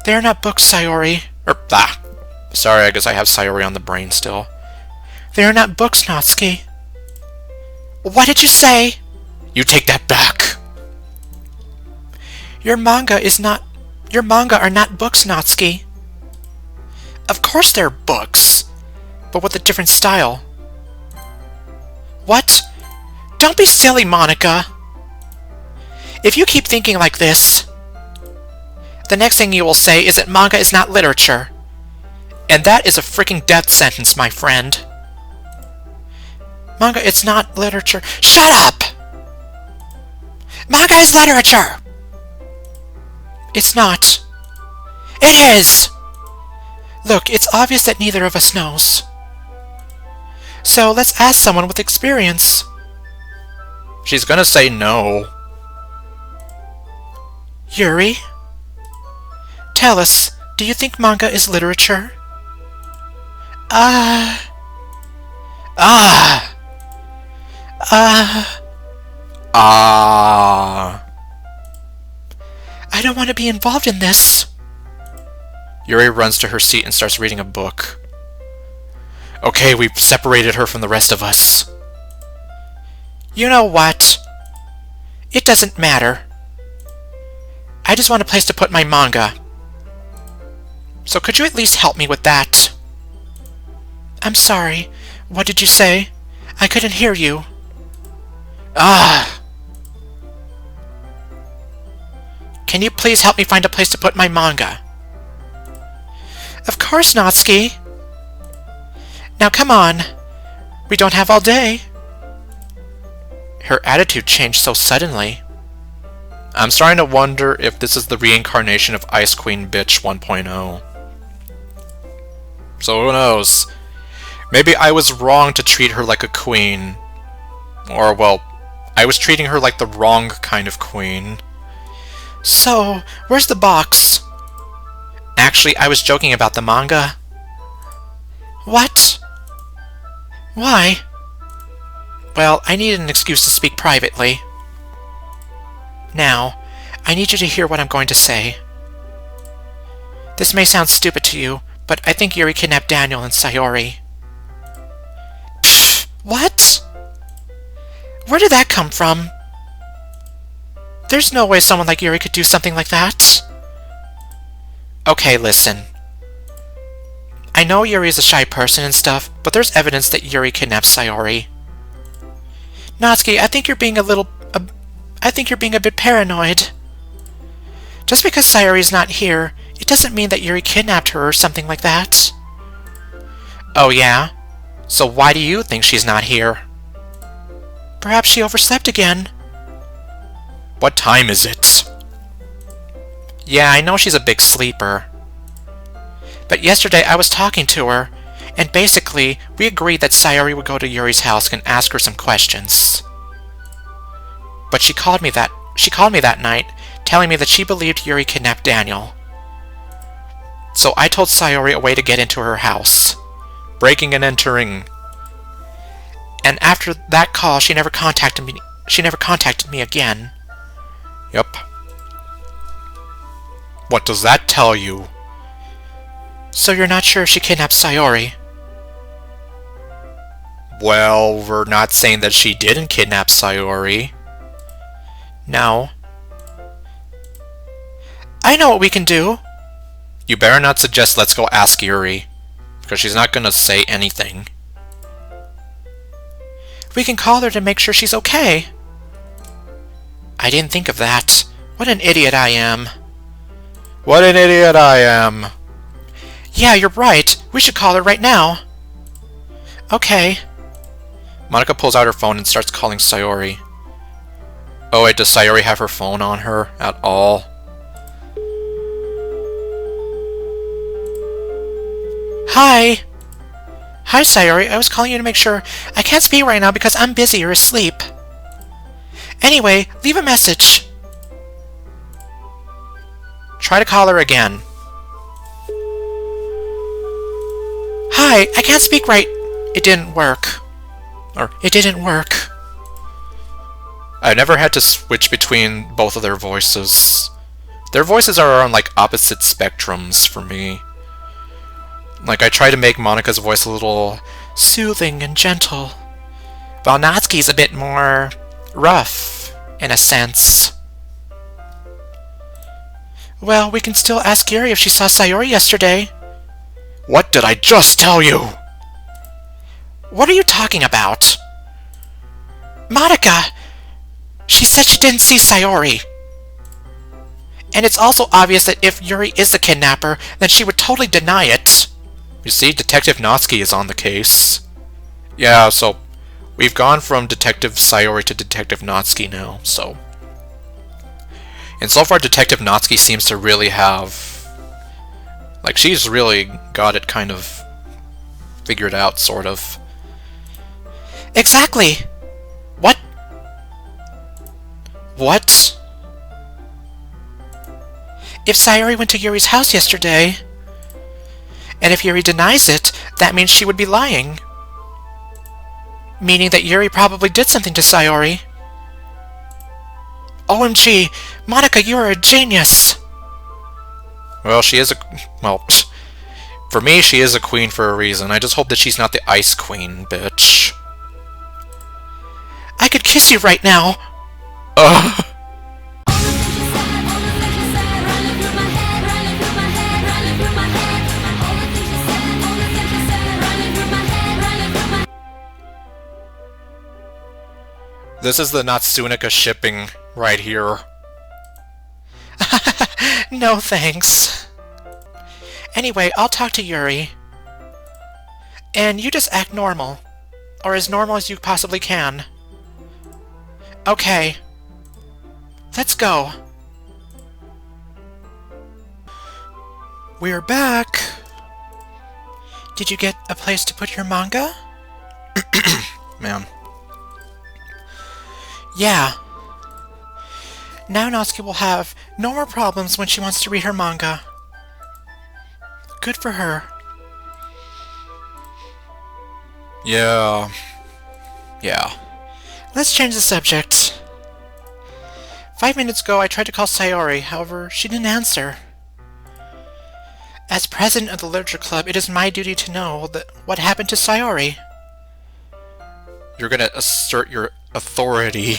They are not books, Sayori. Sorry, I guess I have Sayori on the brain still. They are not books, Natsuki. What did you say? You take that back. Your manga are not books, Natsuki. Of course they're books, but with a different style. What? Don't be silly, Monica. If you keep thinking like this, the next thing you will say is that manga is not literature. And that is a freaking death sentence, my friend. Manga, it's not literature. Shut up! Manga is literature! It's not. It is! Look, it's obvious that neither of us knows. So let's ask someone with experience. She's gonna say no. Yuri? Tell us, do you think manga is literature? I don't want to be involved in this. Yuri runs to her seat and starts reading a book. Okay, we've separated her from the rest of us. You know what? It doesn't matter. I just want a place to put my manga. So could you at least help me with that? I'm sorry. What did you say? I couldn't hear you. Can you please help me find a place to put my manga? Of course, Natsuki. Now come on. We don't have all day. Her attitude changed so suddenly. I'm starting to wonder if this is the reincarnation of Ice Queen Bitch 1.0. So who knows? Maybe I was wrong to treat her like a queen. Or, well, I was treating her like the wrong kind of queen. So, where's the box? Actually, I was joking about the manga. What? Why? Well, I needed an excuse to speak privately. Now, I need you to hear what I'm going to say. This may sound stupid to you, but I think Yuri kidnapped Daniel and Sayori. Pfft, what? Where did that come from? There's no way someone like Yuri could do something like that. Okay, listen. I know Yuri is a shy person and stuff, but there's evidence that Yuri kidnapped Sayori. Natsuki, I think you're being a bit paranoid. Just because Sayori's not here, it doesn't mean that Yuri kidnapped her or something like that. Oh yeah? So why do you think she's not here? Perhaps she overslept again. What time is it? Yeah, I know she's a big sleeper. But yesterday I was talking to her, and basically we agreed that Sayori would go to Yuri's house and ask her some questions. But she called me that night, telling me that she believed Yuri kidnapped Daniel. So I told Sayori a way to get into her house. Breaking and entering. And after that call, she never contacted me again. Yep. What does that tell you? So you're not sure if she kidnapped Sayori? Well, we're not saying that she didn't kidnap Sayori. No. I know what we can do. You better not suggest let's go ask Yuri, because she's not gonna say anything. We can call her to make sure she's okay. I didn't think of that. What an idiot I am. What an idiot I am. Yeah, you're right. We should call her right now. Okay. Monica pulls out her phone and starts calling Sayori. Oh wait, does Sayori have her phone on her at all? Hi. Hi, Sayori. I was calling you to make sure. I can't speak right now because I'm busy or asleep. Anyway, leave a message. Try to call her again. Hi, I can't speak right. It didn't work. Or, it didn't work. I never had to switch between both of their voices. Their voices are on, like, opposite spectrums for me. Like, I try to make Monika's voice a little soothing and gentle, while Natsuki's a bit more rough, in a sense. Well, we can still ask Yuri if she saw Sayori yesterday. What did I just tell you? What are you talking about? Monika! She said she didn't see Sayori. And it's also obvious that if Yuri is the kidnapper, then she would totally deny it. You see, Detective Natsuki is on the case. Yeah, so we've gone from Detective Sayori to Detective Natsuki now, so... And so far, Detective Natsuki seems to really have... Like, she's really got it kind of figured out, sort of. Exactly! What? What? If Sayori went to Yuri's house yesterday, and if Yuri denies it, that means she would be lying. Meaning that Yuri probably did something to Sayori. OMG, Monika, you are a genius! Well, she is a... Well, for me, she is a queen for a reason. I just hope that she's not the Ice Queen, bitch. I could kiss you right now! Ugh. This is the Natsunika shipping right here. No thanks. Anyway, I'll talk to Yuri. And you just act normal. Or as normal as you possibly can. Okay. Let's go. We're back. Did you get a place to put your manga? Man. Yeah. Now Natsuki will have no more problems when she wants to read her manga. Good for her. Yeah. Let's change the subject. 5 minutes ago I tried to call Sayori, however, she didn't answer. As president of the Literature Club, it is my duty to know what happened to Sayori. You're gonna assert your authority.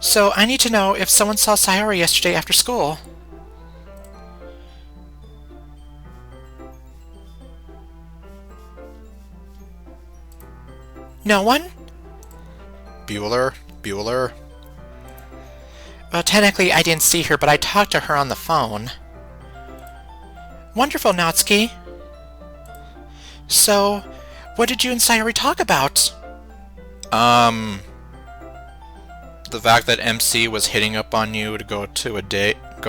So I need to know if someone saw Sayori yesterday after school. No one? Bueller? Well, technically I didn't see her, but I talked to her on the phone. Wonderful, Natsuki. So, what did you and Sayori talk about? The fact that MC was hitting up on you to go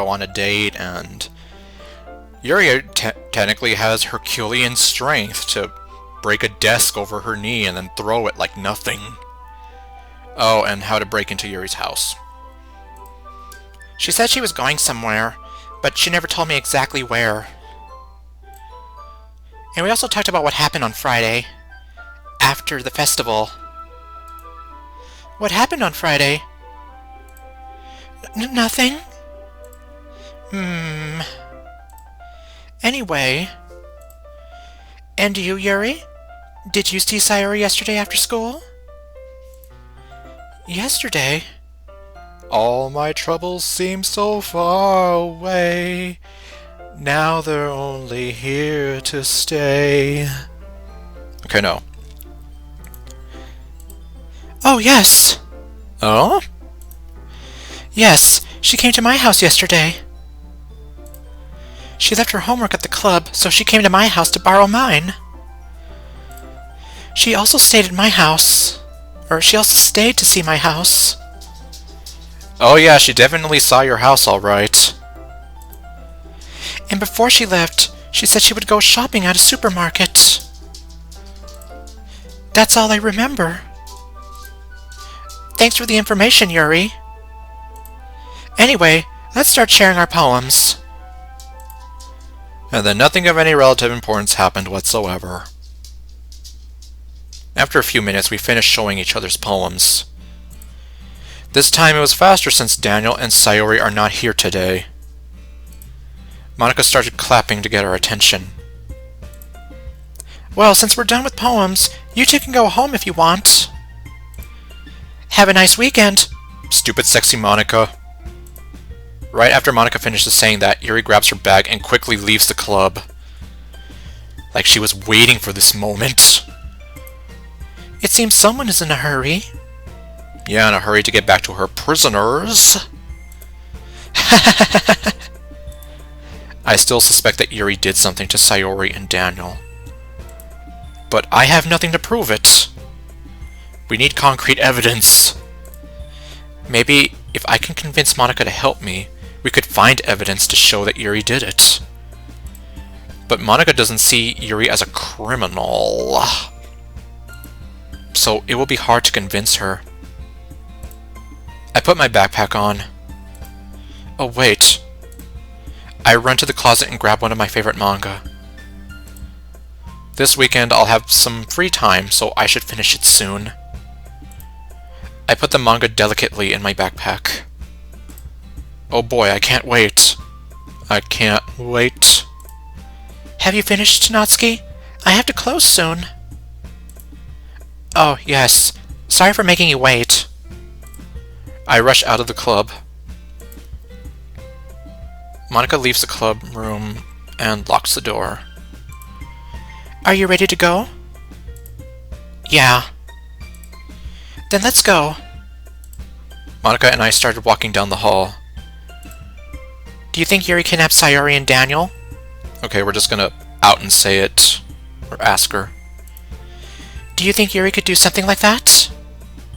on a date, and Yuri technically has Herculean strength to break a desk over her knee and then throw it like nothing. Oh, and how to break into Yuri's house. She said she was going somewhere, but she never told me exactly where. And we also talked about what happened on Friday, after the festival. What happened on Friday? Nothing? Anyway. And you, Yuri? Did you see Sayori yesterday after school? Yesterday? All my troubles seem so far away. Now they're only here to stay. Okay, no. Oh, yes. Oh? Yes, she came to my house yesterday. She left her homework at the club, so she came to my house to borrow mine. She also stayed at my house. Or she also stayed to see my house. Oh yeah, she definitely saw your house, alright. And before she left, She said she would go shopping at a supermarket. That's all I remember. Thanks for the information, Yuri. Anyway, let's start sharing our poems. And then nothing of any relative importance happened whatsoever. After a few minutes, we finished showing each other's poems. This time it was faster since Daniel and Sayori are not here today. Monica started clapping to get our attention. Well, since we're done with poems, you two can go home if you want. Have a nice weekend. Stupid sexy Monica. Right after Monica finishes saying that, Yuri grabs her bag and quickly leaves the club. Like she was waiting for this moment. It seems someone is in a hurry. Yeah, in a hurry to get back to her prisoners. I still suspect that Yuri did something to Sayori and Daniel. But I have nothing to prove it. We need concrete evidence. Maybe if I can convince Monica to help me, we could find evidence to show that Yuri did it. But Monica doesn't see Yuri as a criminal. So it will be hard to convince her. I put my backpack on. Oh wait. I run to the closet and grab one of my favorite manga. This weekend I'll have some free time, so I should finish it soon. I put the manga delicately in my backpack. Oh boy, I can't wait. I can't wait. Have you finished, Natsuki? I have to close soon. Oh, yes. Sorry for making you wait. I rush out of the club. Monica leaves the club room and locks the door. Are you ready to go? Yeah. Then let's go. Monica and I started walking down the hall. Do you think Yuri kidnapped Sayori and Daniel? Okay, we're just gonna out and say it. Or ask her. Do you think Yuri could do something like that?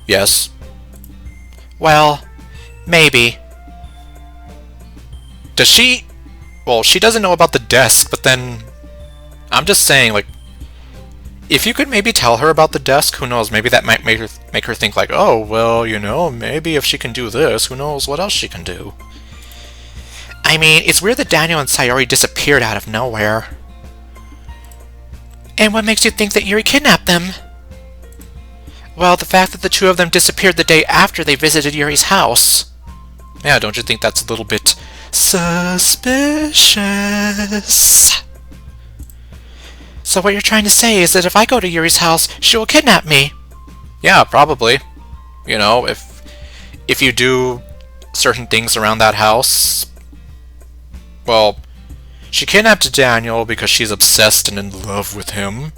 Yes. Well, maybe. Does she... Well, she doesn't know about the desk, but then... I'm just saying, like... If you could maybe tell her about the desk, who knows, maybe that might make her think like, oh, well, you know, maybe if she can do this, who knows what else she can do. I mean, it's weird that Daniel and Sayori disappeared out of nowhere. And what makes you think that Yuri kidnapped them? Well, the fact that the two of them disappeared the day after they visited Yuri's house. Yeah, don't you think that's a little bit suspicious? So what you're trying to say is that if I go to Yuri's house, she will kidnap me? Yeah, probably. You know, if you do certain things around that house... Well, she kidnapped Daniel because she's obsessed and in love with him.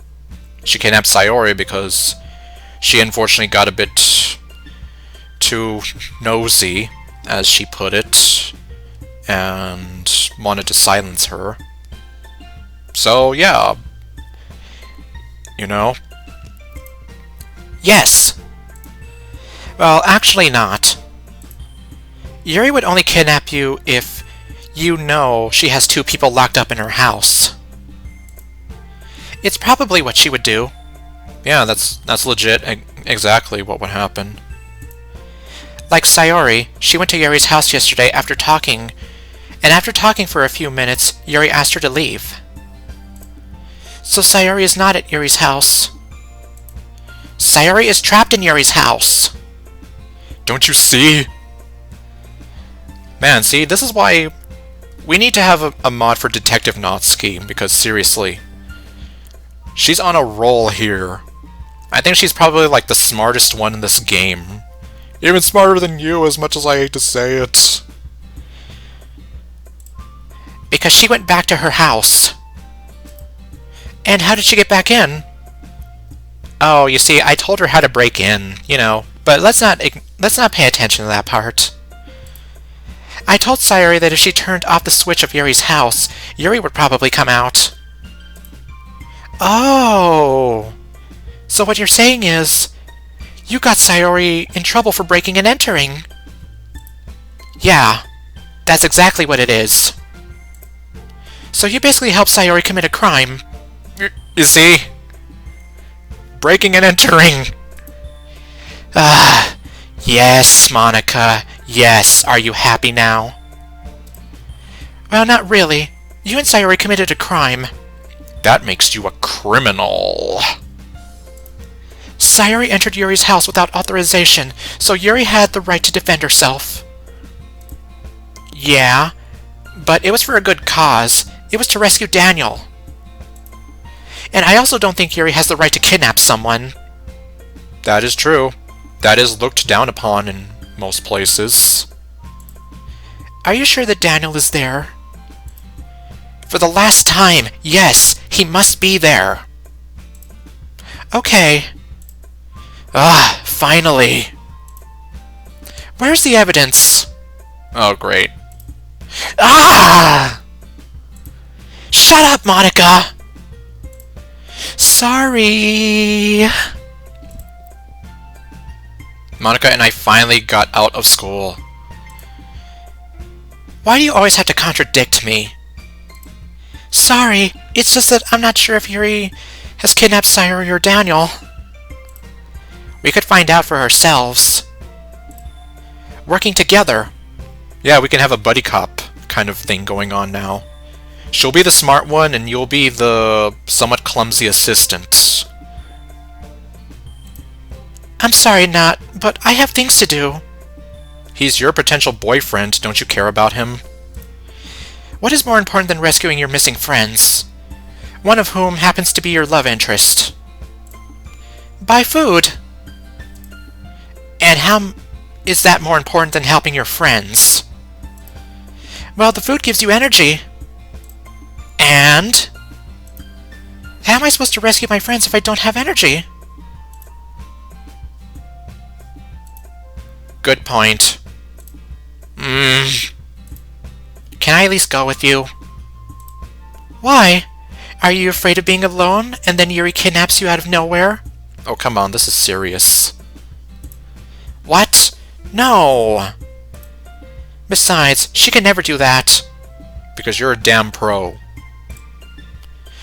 She kidnapped Sayori because she unfortunately got a bit too nosy, as she put it, and wanted to silence her. So, yeah. You know? Yes! Well, actually not. Yuri would only kidnap you if you know she has two people locked up in her house. It's probably what she would do. Yeah, that's legit exactly what would happen. Like Sayori, she went to Yuri's house yesterday after talking, and after talking for a few minutes, Yuri asked her to leave. So Sayori is not at Yuri's house. Sayori is trapped in Yuri's house. Don't you see? Man, see, this is why we need to have a mod for Detective Natsuki, because seriously, she's on a roll here. I think she's probably like the smartest one in this game. Even smarter than you, as much as I hate to say it. Because she went back to her house. And how did she get back in? Oh, you see, I told her how to break in, you know, but let's not pay attention to that part. I told Sayori that if she turned off the switch of Yuri's house, Yuri would probably come out. Oh! So what you're saying is, you got Sayori in trouble for breaking and entering. Yeah, that's exactly what it is. So you basically helped Sayori commit a crime. You see? Breaking and entering. Yes, Monica. Yes. Are you happy now? Well, not really. You and Sayori committed a crime. That makes you a criminal. Sayori entered Yuri's house without authorization, so Yuri had the right to defend herself. Yeah, but it was for a good cause. It was to rescue Daniel. And I also don't think Yuri has the right to kidnap someone. That is true. That is looked down upon in most places. Are you sure that Daniel is there? For the last time, yes, he must be there. Okay. Finally. Where's the evidence? Oh, great. Shut up, Monica! Sorry. Monica and I finally got out of school. Why do you always have to contradict me? Sorry, it's just that I'm not sure if Yuri has kidnapped Sayori or Daniel. We could find out for ourselves. Working together. Yeah, we can have a buddy cop kind of thing going on now. She'll be the smart one, and you'll be the somewhat clumsy assistant. I'm sorry, Nat, but I have things to do. He's your potential boyfriend. Don't you care about him? What is more important than rescuing your missing friends? One of whom happens to be your love interest. Buy food. And how is that more important than helping your friends? Well, the food gives you energy. And? How am I supposed to rescue my friends if I don't have energy? Good point. Can I at least go with you? Why? Are you afraid of being alone, and then Yuri kidnaps you out of nowhere? Oh, come on, this is serious. What? No! Besides, she can never do that. Because you're a damn pro.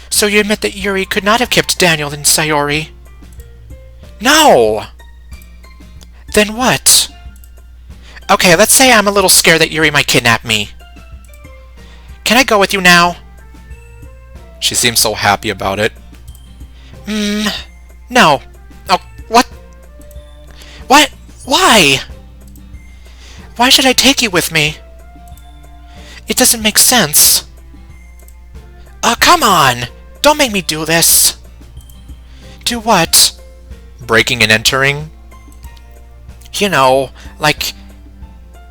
So you admit that Yuri could not have kept Daniel and Sayori? No! Then what? Okay, let's say I'm a little scared that Yuri might kidnap me. Can I go with you now? She seems so happy about it. No. Oh, what? What? Why? Why should I take you with me? It doesn't make sense. Come on! Don't make me do this. Do what? Breaking and entering? You know, like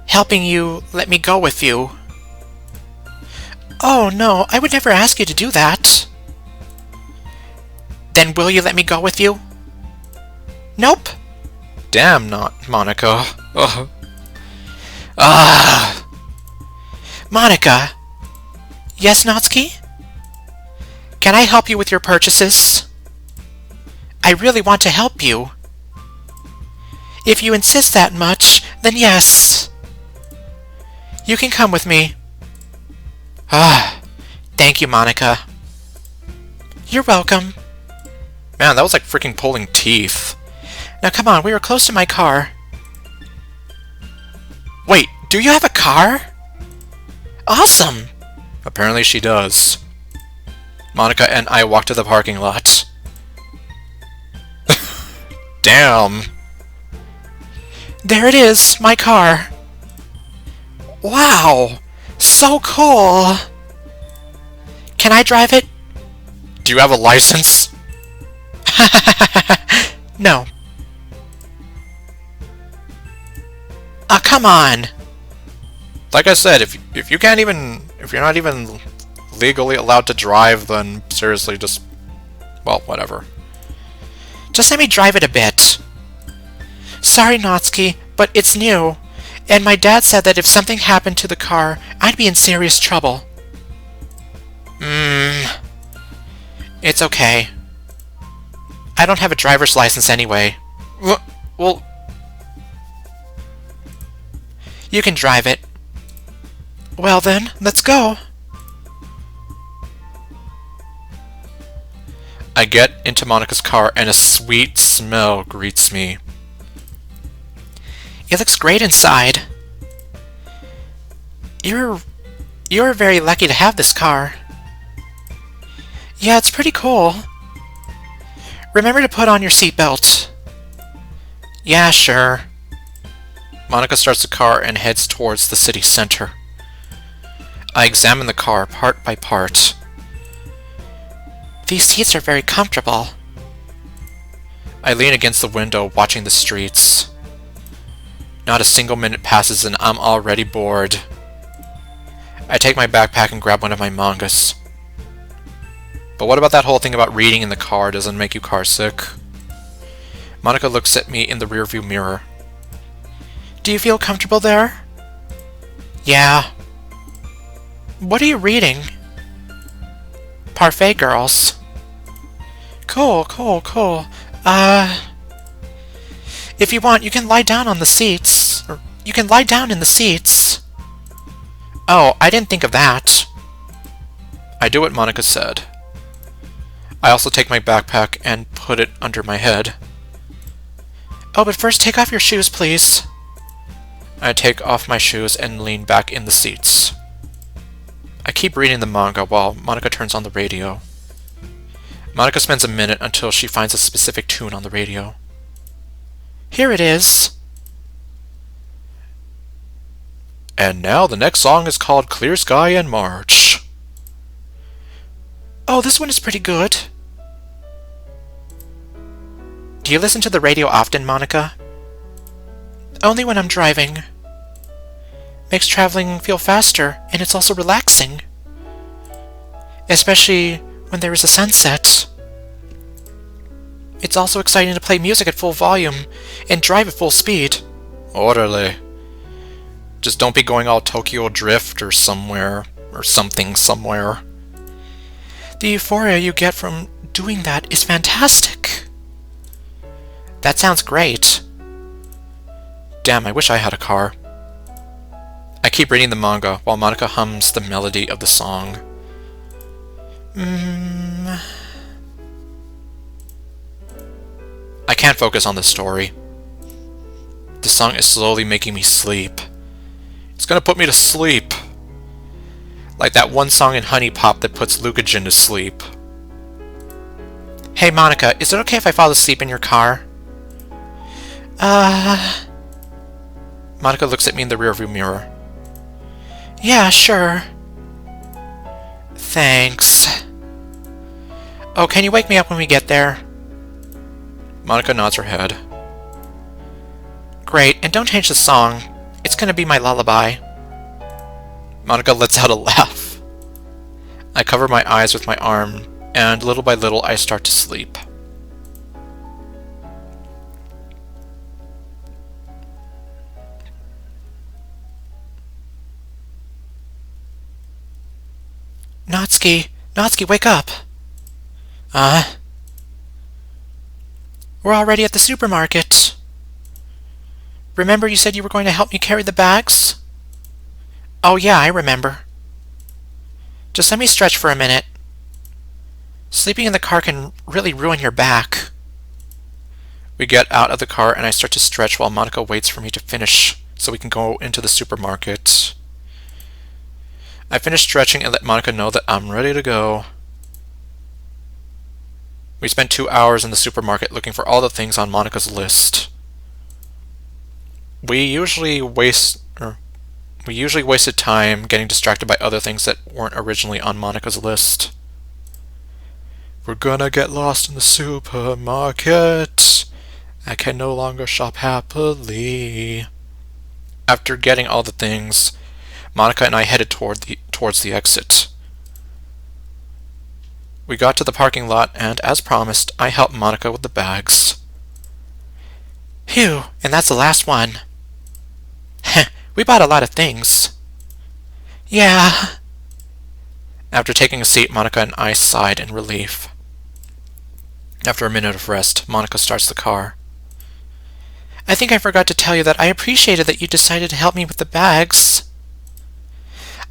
helping you let me go with you. Oh no, I would never ask you to do that. Then will you let me go with you? Nope. Damn, not Monica. Ugh. Monica. Yes, Natsuki? Can I help you with your purchases? I really want to help you. If you insist that much, then yes. You can come with me. Thank you, Monica. You're welcome. Man, that was like freaking pulling teeth. Now come on, we were close to my car. Wait, do you have a car? Awesome! Apparently she does. Monica and I walked to the parking lot. Damn. There it is, my car. Wow! So cool! Can I drive it? Do you have a license? No. Come on! Like I said, if you can't even... if you're not even legally allowed to drive, then seriously just... well, whatever. Just let me drive it a bit. Sorry, Natsuki, but it's new. And my dad said that if something happened to the car, I'd be in serious trouble. It's okay. I don't have a driver's license anyway. Well... You can drive it. Well then, let's go. I get into Monika's car and a sweet smell greets me. It looks great inside. You're very lucky to have this car. Yeah, it's pretty cool. Remember to put on your seatbelt. Yeah, sure. Monika starts the car and heads towards the city center. I examine the car part by part. These seats are very comfortable. I lean against the window, watching the streets. Not a single minute passes and I'm already bored. I take my backpack and grab one of my mangas. But what about that whole thing about reading in the car doesn't make you car sick? Monika looks at me in the rearview mirror. Do you feel comfortable there? Yeah. What are you reading? Parfait Girls. Cool. If you want, you can lie down on the seats. Or you can lie down in the seats. Oh, I didn't think of that. I do what Monika said. I also take my backpack and put it under my head. Oh, but first take off your shoes, please. I take off my shoes and lean back in the seats. I keep reading the manga while Monika turns on the radio. Monika spends a minute until she finds a specific tune on the radio. Here it is. And now the next song is called Clear Sky in March. Oh, this one is pretty good. Do you listen to the radio often, Monika? Only when I'm driving. Makes traveling feel faster, and it's also relaxing. Especially when there is a sunset. It's also exciting to play music at full volume and drive at full speed. Orderly. Just don't be going all Tokyo Drift or somewhere, or something somewhere. The euphoria you get from doing that is fantastic. That sounds great. Damn, I wish I had a car. I keep reading the manga while Monika hums the melody of the song. I can't focus on the story. The song is slowly making me sleep. It's gonna put me to sleep. Like that one song in Honey Pop that puts Lucajin to sleep. Hey Monika, is it okay if I fall asleep in your car? Monika looks at me in the rearview mirror. Yeah, sure. Thanks. Oh, can you wake me up when we get there? Monika nods her head. Great, and don't change the song. It's gonna be my lullaby. Monika lets out a laugh. I cover my eyes with my arm, and little by little I start to sleep. Natsuki, wake up! We're already at the supermarket. Remember you said you were going to help me carry the bags? Oh yeah, I remember. Just let me stretch for a minute. Sleeping in the car can really ruin your back. We get out of the car and I start to stretch while Monika waits for me to finish so we can go into the supermarket. I finish stretching and let Monika know that I'm ready to go. We spent 2 hours in the supermarket looking for all the things on Monika's list. We usually wasted time getting distracted by other things that weren't originally on Monika's list. We're gonna get lost in the supermarket. I can no longer shop happily. After getting all the things, Monika and I headed towards the exit. We got to the parking lot, and as promised, I helped Monika with the bags. Phew, and that's the last one. Heh, we bought a lot of things. Yeah. After taking a seat, Monika and I sighed in relief. After a minute of rest, Monika starts the car. I think I forgot to tell you that I appreciated that you decided to help me with the bags.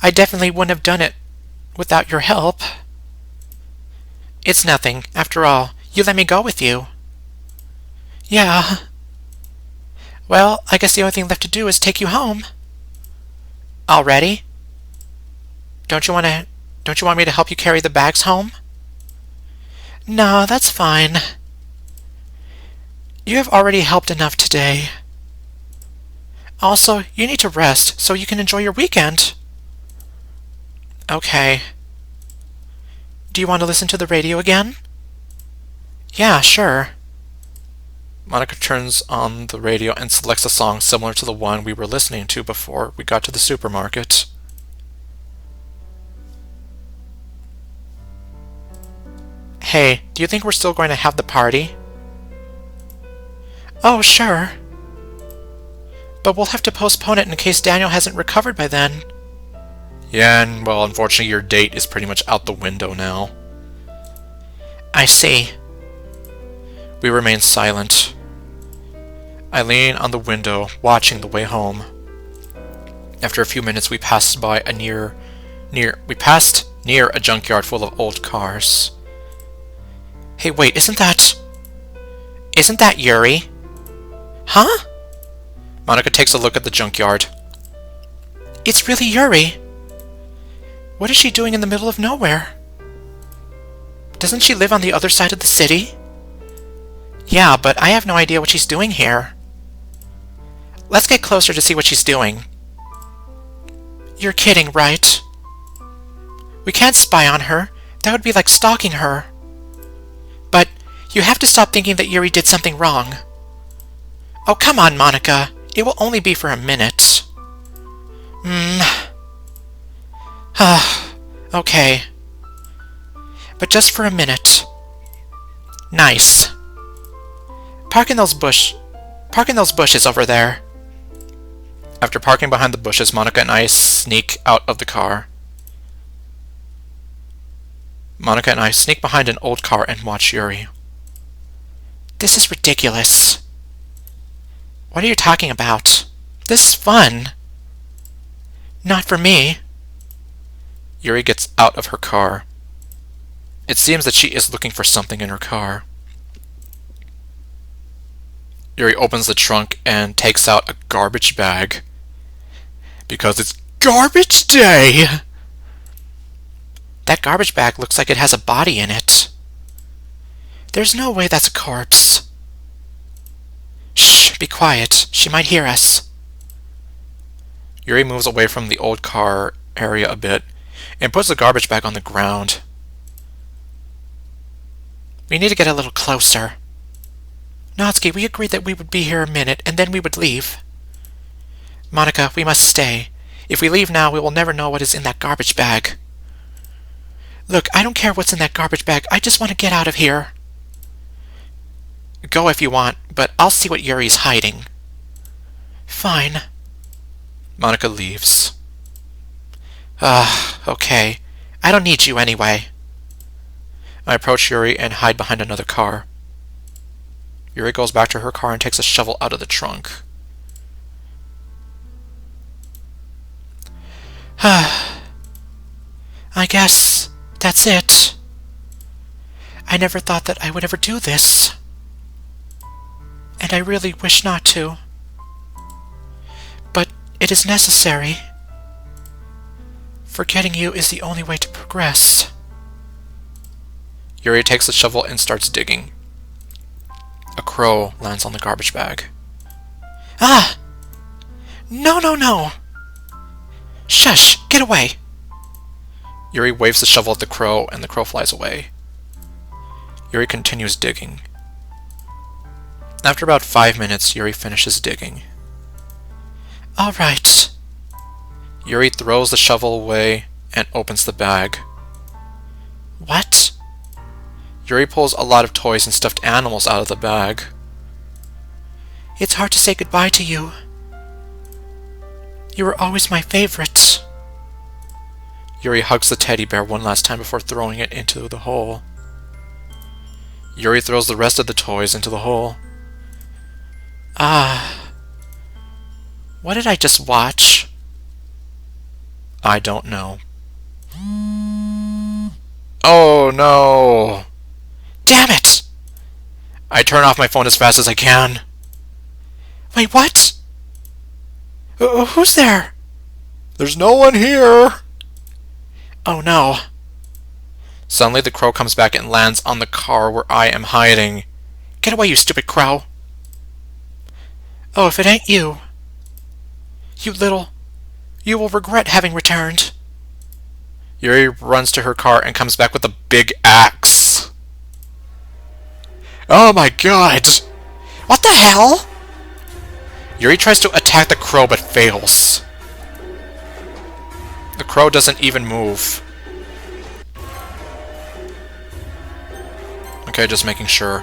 I definitely wouldn't have done it without your help. It's nothing. After all, you let me go with you. Yeah. Well, I guess the only thing left to do is take you home. Already? Don't you want me to help you carry the bags home? No, that's fine. You have already helped enough today. Also, you need to rest so you can enjoy your weekend. Okay. Do you want to listen to the radio again? Yeah, sure. Monica turns on the radio and selects a song similar to the one we were listening to before we got to the supermarket. Hey, do you think we're still going to have the party? Oh, sure. But we'll have to postpone it in case Daniel hasn't recovered by then. Yeah, and well, unfortunately your date is pretty much out the window now. I see. We remain silent. I lean on the window, watching the way home. After a few minutes, we passed near a junkyard full of old cars. Hey, wait, isn't that Yuri? Huh? Monica takes a look at the junkyard. It's really Yuri. What is she doing in the middle of nowhere? Doesn't she live on the other side of the city? Yeah, but I have no idea what she's doing here. Let's get closer to see what she's doing. You're kidding, right? We can't spy on her. That would be like stalking her. But you have to stop thinking that Yuri did something wrong. Oh, come on, Monica. It will only be for a minute. Okay. But just for a minute. Nice. Park in those bushes over there. After parking behind the bushes, Monica and I sneak out of the car. Monica and I sneak behind an old car and watch Yuri. This is ridiculous. What are you talking about? This is fun. Not for me. Yuri gets out of her car. It seems that she is looking for something in her car. Yuri opens the trunk and takes out a garbage bag. Because it's garbage day! That garbage bag looks like it has a body in it. There's no way that's a corpse. Shh, be quiet. She might hear us. Yuri moves away from the old car area a bit and puts the garbage bag on the ground. We need to get a little closer. Natsuki, we agreed that we would be here a minute and then we would leave. Monica, we must stay. If we leave now, we will never know what is in that garbage bag. Look, I don't care what's in that garbage bag. I just want to get out of here. Go if you want, but I'll see what Yuri's hiding. Fine. Monica leaves. Okay. I don't need you anyway. I approach Yuri and hide behind another car. Yuri goes back to her car and takes a shovel out of the trunk. I guess that's it. I never thought that I would ever do this. And I really wish not to. But it is necessary. Forgetting you is the only way to progress. Yuri takes the shovel and starts digging. A crow lands on the garbage bag. Ah! No, no, no! Shush! Get away! Yuri waves the shovel at the crow, and the crow flies away. Yuri continues digging. After about 5 minutes, Yuri finishes digging. All right. Yuri throws the shovel away and opens the bag. What? Yuri pulls a lot of toys and stuffed animals out of the bag. It's hard to say goodbye to you. You were always my favorite. Yuri hugs the teddy bear one last time before throwing it into the hole. Yuri throws the rest of the toys into the hole. What did I just watch? I don't know. Oh no! Damn it! I turn off my phone as fast as I can. Wait, what? Who's there? There's no one here! Oh no. Suddenly the crow comes back and lands on the car where I am hiding. Get away, you stupid crow. Oh, if it ain't you. You will regret having returned. Yuri runs to her car and comes back with a big axe. Oh my god! What the hell? Yuri tries to attack the crow but fails. The crow doesn't even move. Okay, just making sure.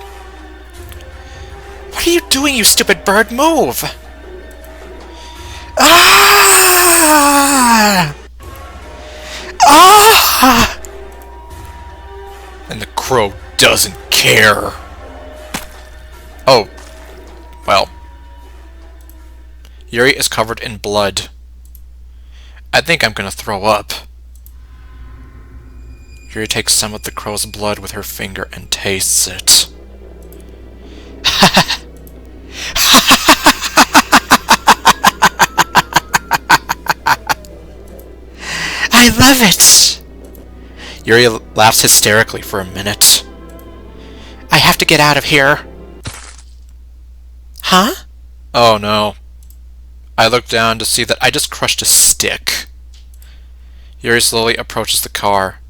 What are you doing, you stupid bird? Move! Ah! Ah! And the crow doesn't care. Oh. Well. Yuri is covered in blood. I think I'm gonna throw up. Yuri takes some of the crow's blood with her finger and tastes it. I love it! Yuri laughs hysterically for a minute. I have to get out of here. Huh? Oh no. I look down to see that I just crushed a stick. Yuri slowly approaches the car.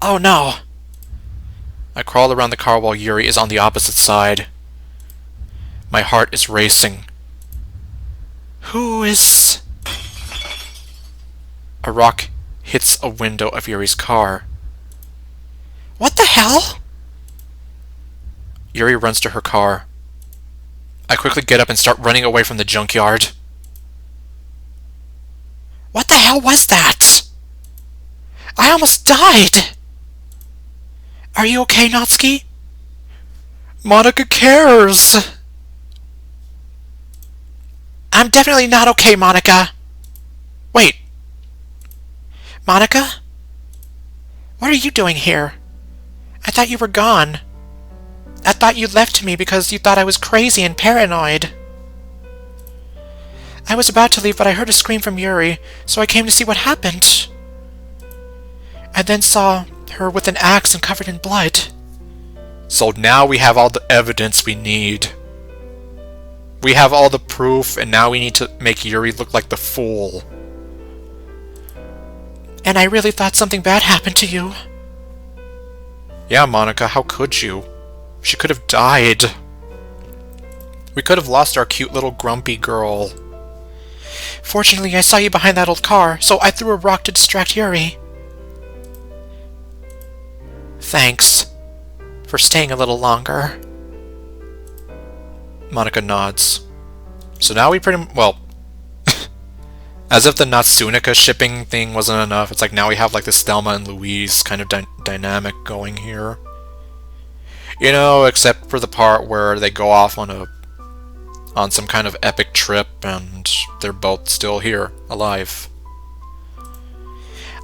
Oh no. I crawl around the car while Yuri is on the opposite side. My heart is racing. Who is... A rock hits a window of Yuri's car. What the hell? Yuri runs to her car. I quickly get up and start running away from the junkyard. What the hell was that? I almost died! Are you okay, Natsuki? Monika cares! I'm definitely not okay, Monika. Wait. Monika? What are you doing here? I thought you were gone. I thought you left me because you thought I was crazy and paranoid. I was about to leave, but I heard a scream from Yuri, so I came to see what happened. I then saw her with an axe and covered in blood. So now we have all the evidence we need. We have all the proof, and now we need to make Yuri look like the fool. And I really thought something bad happened to you. Yeah, Monika, how could you? She could have died. We could have lost our cute little grumpy girl. Fortunately, I saw you behind that old car, so I threw a rock to distract Yuri. Thanks for staying a little longer. Monika nods. So now we pretty... well... as if the Natsunika shipping thing wasn't enough, it's like now we have like this Thelma and Louise kind of dynamic going here. You know, except for the part where they go off on some kind of epic trip and they're both still here, alive.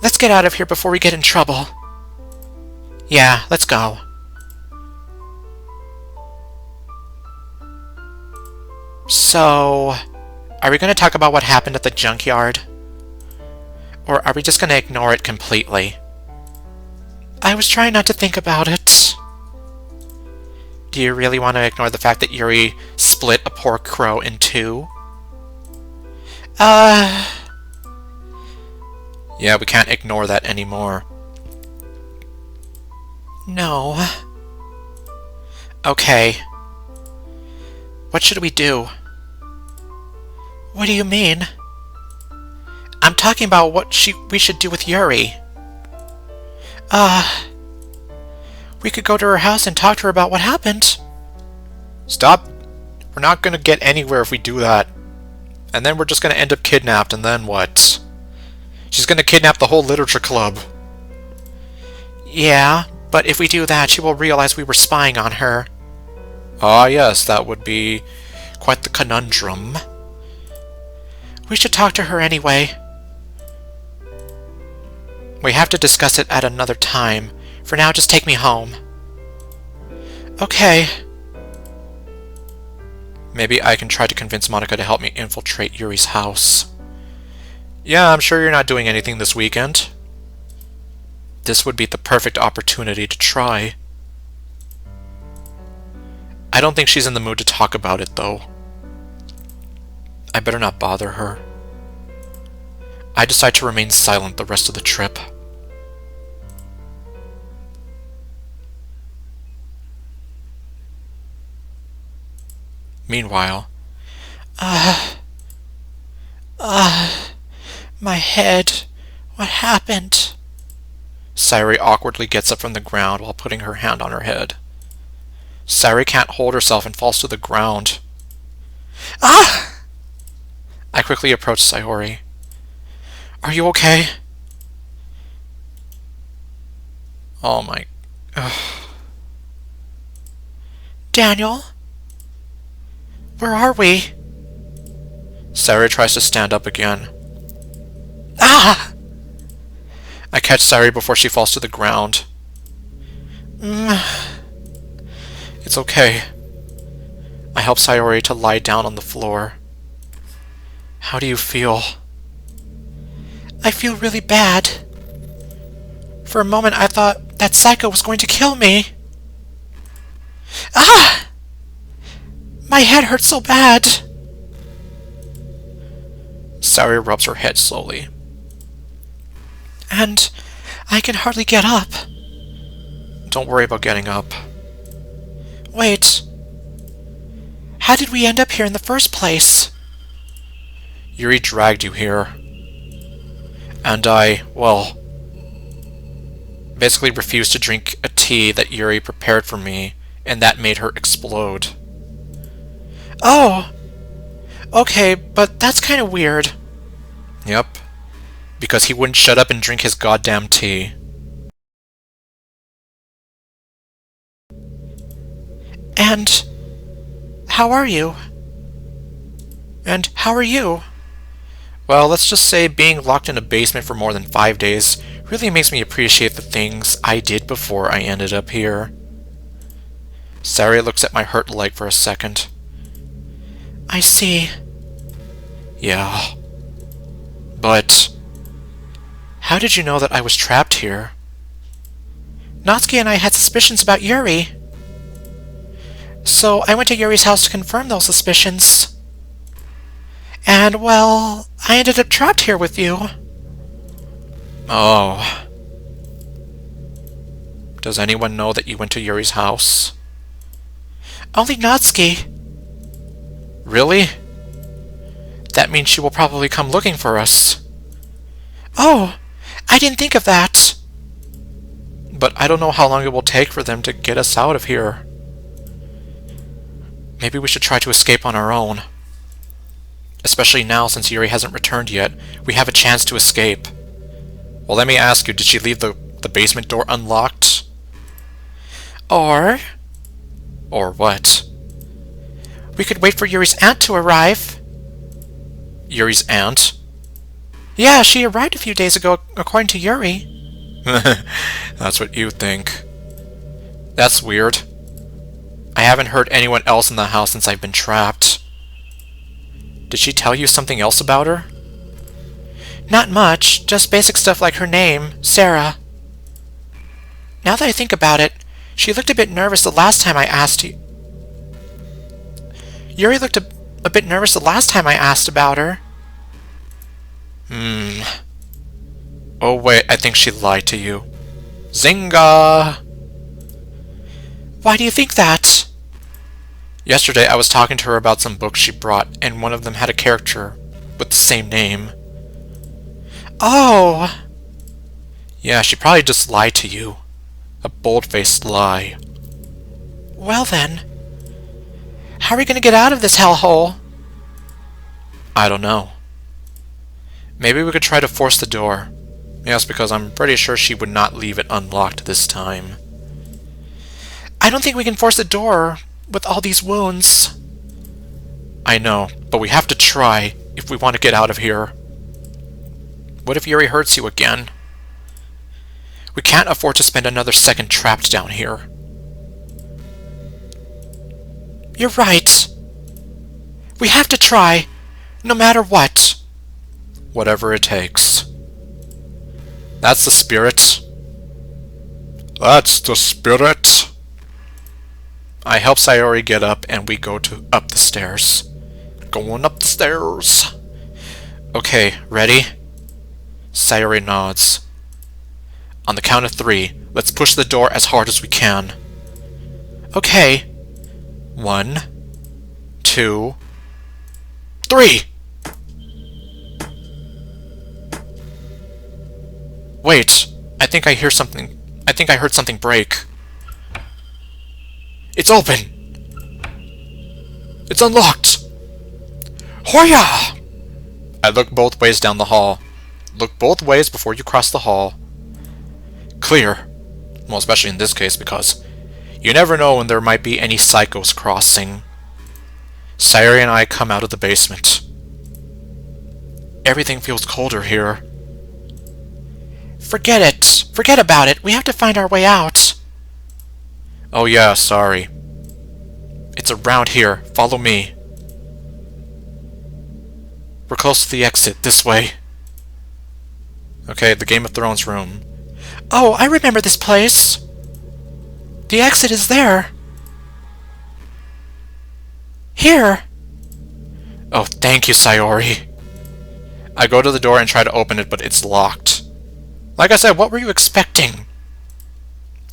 Let's get out of here before we get in trouble. Yeah, let's go. So, are we going to talk about what happened at the junkyard? Or are we just going to ignore it completely? I was trying not to think about it. Do you really want to ignore the fact that Yuri split a poor crow in two? Yeah, we can't ignore that anymore. No. Okay. What should we do? What do you mean? I'm talking about what we should do with Yuri. We could go to her house and talk to her about what happened. Stop. We're not gonna get anywhere if we do that. And then we're just gonna end up kidnapped, and then what? She's gonna kidnap the whole literature club. Yeah, but if we do that, she will realize we were spying on her. Ah, yes, that would be quite the conundrum. We should talk to her anyway. We have to discuss it at another time. For now, just take me home. Okay. Maybe I can try to convince Monica to help me infiltrate Yuri's house. Yeah, I'm sure you're not doing anything this weekend. This would be the perfect opportunity to try. I don't think she's in the mood to talk about it, though. I better not bother her. I decide to remain silent the rest of the trip. Meanwhile, my head. What happened? Sayori awkwardly gets up from the ground while putting her hand on her head. Sayori can't hold herself and falls to the ground. Ah! I quickly approach Sayori. Are you okay? Oh my... Daniel? Where are we? Sayori tries to stand up again. Ah! I catch Sayori before she falls to the ground. It's okay. I help Sayori to lie down on the floor. How do you feel? I feel really bad. For a moment I thought that psycho was going to kill me. Ah! My head hurts so bad. Sayori rubs her head slowly. And I can hardly get up. Don't worry about getting up. Wait. How did we end up here in the first place? Yuri dragged you here. And I, well, basically refused to drink a tea that Yuri prepared for me, and that made her explode. Oh! Okay, but that's kind of weird. Yep. Because he wouldn't shut up and drink his goddamn tea. And how are you? And how are you? Well, let's just say being locked in a basement for more than 5 days really makes me appreciate the things I did before I ended up here. Sayori looks at my hurt leg for a second. I see. Yeah. But how did you know that I was trapped here? Natsuki and I had suspicions about Yuri. So I went to Yuri's house to confirm those suspicions. And, well, I ended up trapped here with you. Oh. Does anyone know that you went to Yuri's house? Only Natsuki. Really? That means she will probably come looking for us. Oh, I didn't think of that. But I don't know how long it will take for them to get us out of here. Maybe we should try to escape on our own. Especially now, since Yuri hasn't returned yet, we have a chance to escape. Well, let me ask you, did she leave the basement door unlocked? Or what? we could wait for Yuri's aunt to arrive. Yuri's aunt? Yeah, she arrived a few days ago, according to Yuri. That's what you think. That's weird. I haven't heard anyone else in the house since I've been trapped. Did she tell you something else about her? Not much, just basic stuff like her name, Sarah. Now that I think about it, she looked a bit nervous the last time I asked you. Yuri looked a bit nervous the last time I asked about her. Oh wait, I think she lied to you. Zynga! Why do you think that? Yesterday I was talking to her about some books she brought, and one of them had a character with the same name. Oh! Yeah, she probably just lied to you. A bold-faced lie. Well then, how are we going to get out of this hellhole? I don't know. Maybe we could try to force the door. Yes, because I'm pretty sure she would not leave it unlocked this time. I don't think we can force the door with all these wounds. I know, but we have to try if we want to get out of here. What if Yuri hurts you again? We can't afford to spend another second trapped down here. You're right. We have to try, no matter what. Whatever it takes. That's the spirit. That's the spirit. I help Sayori get up and we go up the stairs. Going up the stairs. Okay, ready? Sayori nods. On the count of 3, let's push the door as hard as we can. Okay. 1, 2, 3! Wait, I think I hear something. I think I heard something break. It's open! It's unlocked! Hoya! I look both ways down the hall. Look both ways before you cross the hall. Clear. Well, especially in this case, because you never know when there might be any psychos crossing. Sayori and I come out of the basement. Everything feels colder here. Forget it. Forget about it. We have to find our way out. Oh yeah, sorry. It's around here. Follow me. We're close to the exit. This way. Okay, the Game of Thrones room. Oh, I remember this place. The exit is there. Here. Oh, thank you, Sayori. I go to the door and try to open it, but it's locked. Like I said, what were you expecting?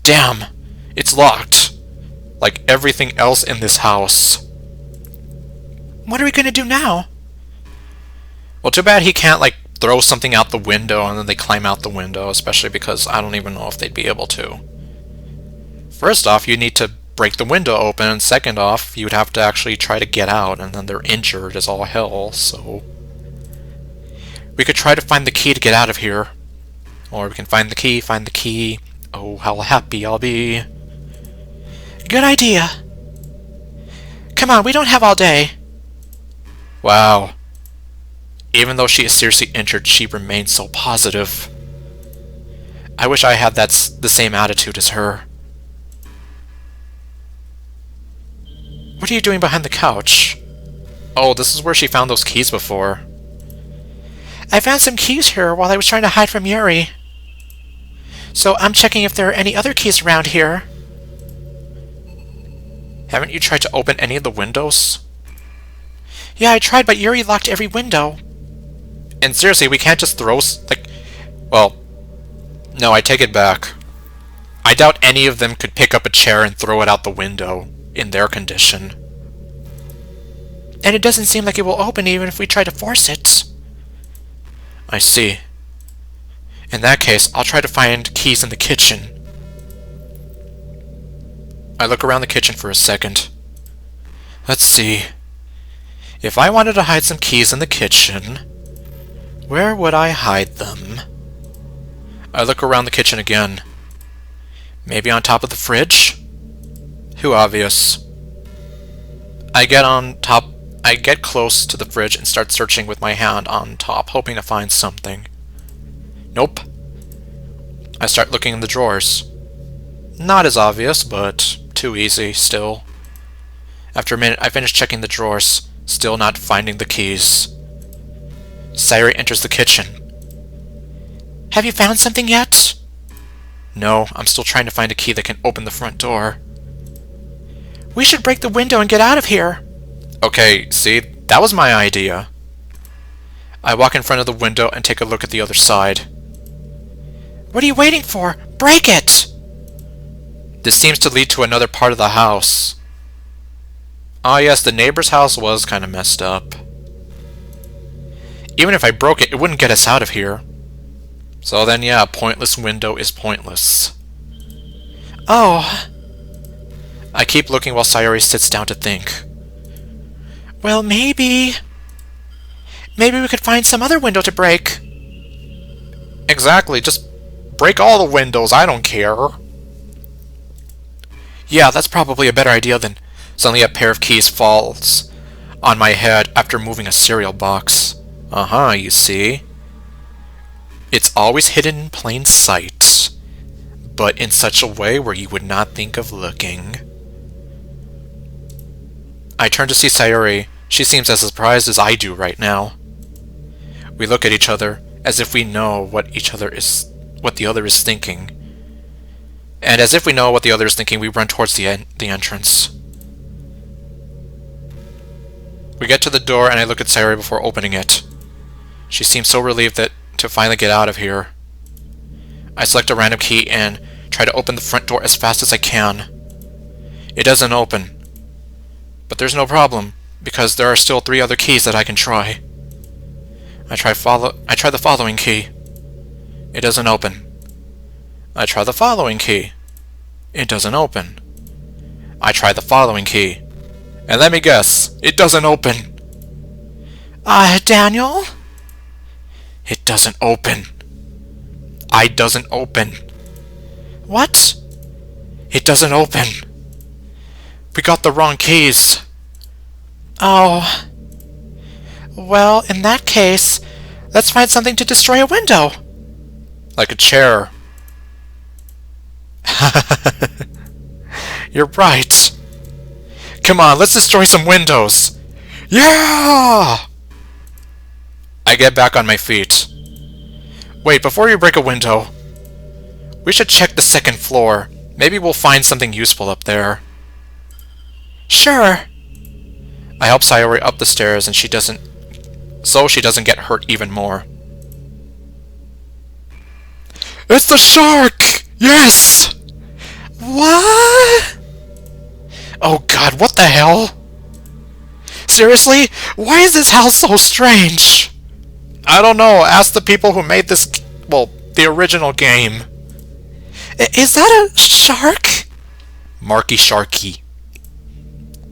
Damn, it's locked. Like everything else in this house. What are we gonna do now? Well, too bad he can't, like, throw something out the window and then they climb out the window, especially because I don't even know if they'd be able to. First off, you need to break the window open, and second off, you would have to actually try to get out, and then they're injured as all hell, so... We could try to find the key to get out of here. Or we can find the key. Oh, how happy I'll be. Good idea. Come on, we don't have all day. Wow. Even though she is seriously injured, she remains so positive. I wish I had the same attitude as her. What are you doing behind the couch? Oh, this is where she found those keys before. I found some keys here while I was trying to hide from Yuri. So I'm checking if there are any other keys around here. Haven't you tried to open any of the windows? Yeah, I tried, but Yuri locked every window. And seriously, we can't just throw, well, no, I take it back. I doubt any of them could pick up a chair and throw it out the window in their condition. And it doesn't seem like it will open even if we try to force it. I see. In that case, I'll try to find keys in the kitchen. I look around the kitchen for a second. Let's see. If I wanted to hide some keys in the kitchen, where would I hide them? I look around the kitchen again. Maybe on top of the fridge? Too obvious. I get close to the fridge and start searching with my hand on top, hoping to find something. Nope. I start looking in the drawers. Not as obvious, but too easy still. After a minute, I finish checking the drawers, still not finding the keys. Sayori enters the kitchen. Have you found something yet? No, I'm still trying to find a key that can open the front door. We should break the window and get out of here. Okay, see, that was my idea. I walk in front of the window and take a look at the other side. What are you waiting for? Break it! This seems to lead to another part of the house. Ah yes, the neighbor's house was kind of messed up. Even if I broke it, it wouldn't get us out of here. So then yeah, a pointless window is pointless. Oh. I keep looking while Sayori sits down to think. Well, maybe we could find some other window to break. Exactly, just break all the windows, I don't care. Yeah, that's probably a better idea than suddenly a pair of keys falls on my head after moving a cereal box. You see. It's always hidden in plain sight, but in such a way where you would not think of looking. I turn to see Sayori. She seems as surprised as I do right now. We look at each other, as if we know what the other is thinking. And as if we know what the other is thinking, we run towards the entrance. We get to the door, and I look at Sayori before opening it. She seems so relieved to finally get out of here. I select a random key and try to open the front door as fast as I can. It doesn't open. But there's no problem, because there are still 3 other keys that I can try. I try the following key. It doesn't open. I try the following key. It doesn't open. I try the following key. And let me guess, it doesn't open. Daniel? It doesn't open. I doesn't open. What? It doesn't open. We got the wrong keys. Oh. Well, in that case, let's find something to destroy a window. Like a chair. You're right. Come on, let's destroy some windows. Yeah! I get back on my feet. Wait, before you break a window, we should check the 2nd floor. Maybe we'll find something useful up there. Sure. I help Sayori up the stairs and she doesn't get hurt even more. It's the shark! Yes! What? Oh god, what the hell? Seriously? Why is this house so strange? I don't know. Ask the people who made this, the original game. Is that a shark? Marky Sharky.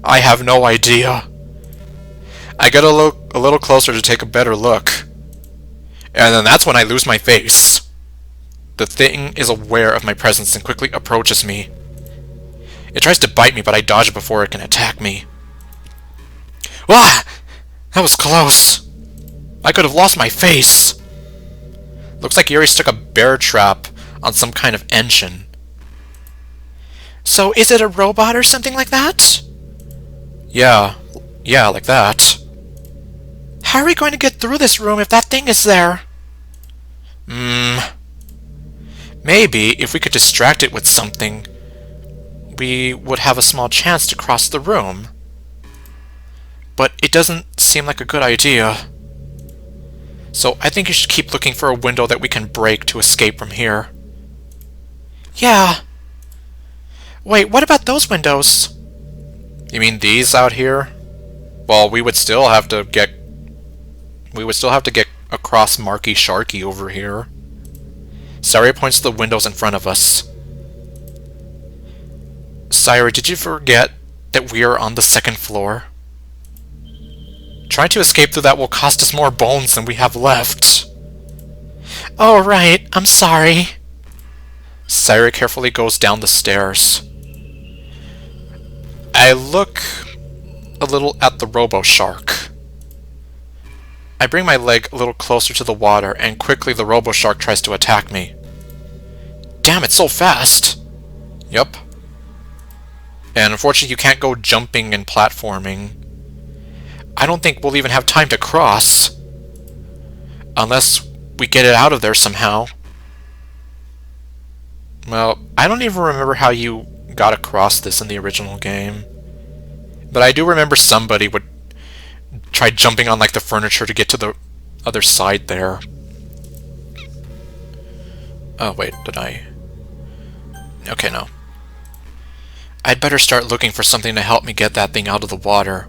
I have no idea. I get a little closer to take a better look. And then that's when I lose my face. The thing is aware of my presence and quickly approaches me. It tries to bite me, but I dodge it before it can attack me. Ah! That was close. I could have lost my face. Looks like Yuri stuck a bear trap on some kind of engine. So is it a robot or something like that? Yeah, like that. How are we going to get through this room if that thing is there? Maybe if we could distract it with something, we would have a small chance to cross the room. But it doesn't seem like a good idea. So I think you should keep looking for a window that we can break to escape from here. Yeah. Wait, what about those windows? You mean these out here? Well, we would still have to get across Marky Sharky over here. Sayori points to the windows in front of us. Sayori, did you forget that we are on the 2nd floor? Trying to escape through that will cost us more bones than we have left. Oh, right. I'm sorry. Sayori carefully goes down the stairs. I look a little at the robo-shark. I bring my leg a little closer to the water, and quickly the robo-shark tries to attack me. Damn, it's so fast! Yup. And unfortunately you can't go jumping and platforming. I don't think we'll even have time to cross. Unless we get it out of there somehow. Well, I don't even remember how you got across this in the original game. But I do remember somebody would try jumping on like the furniture to get to the other side there. Oh wait, did I? Okay, no. I'd better start looking for something to help me get that thing out of the water.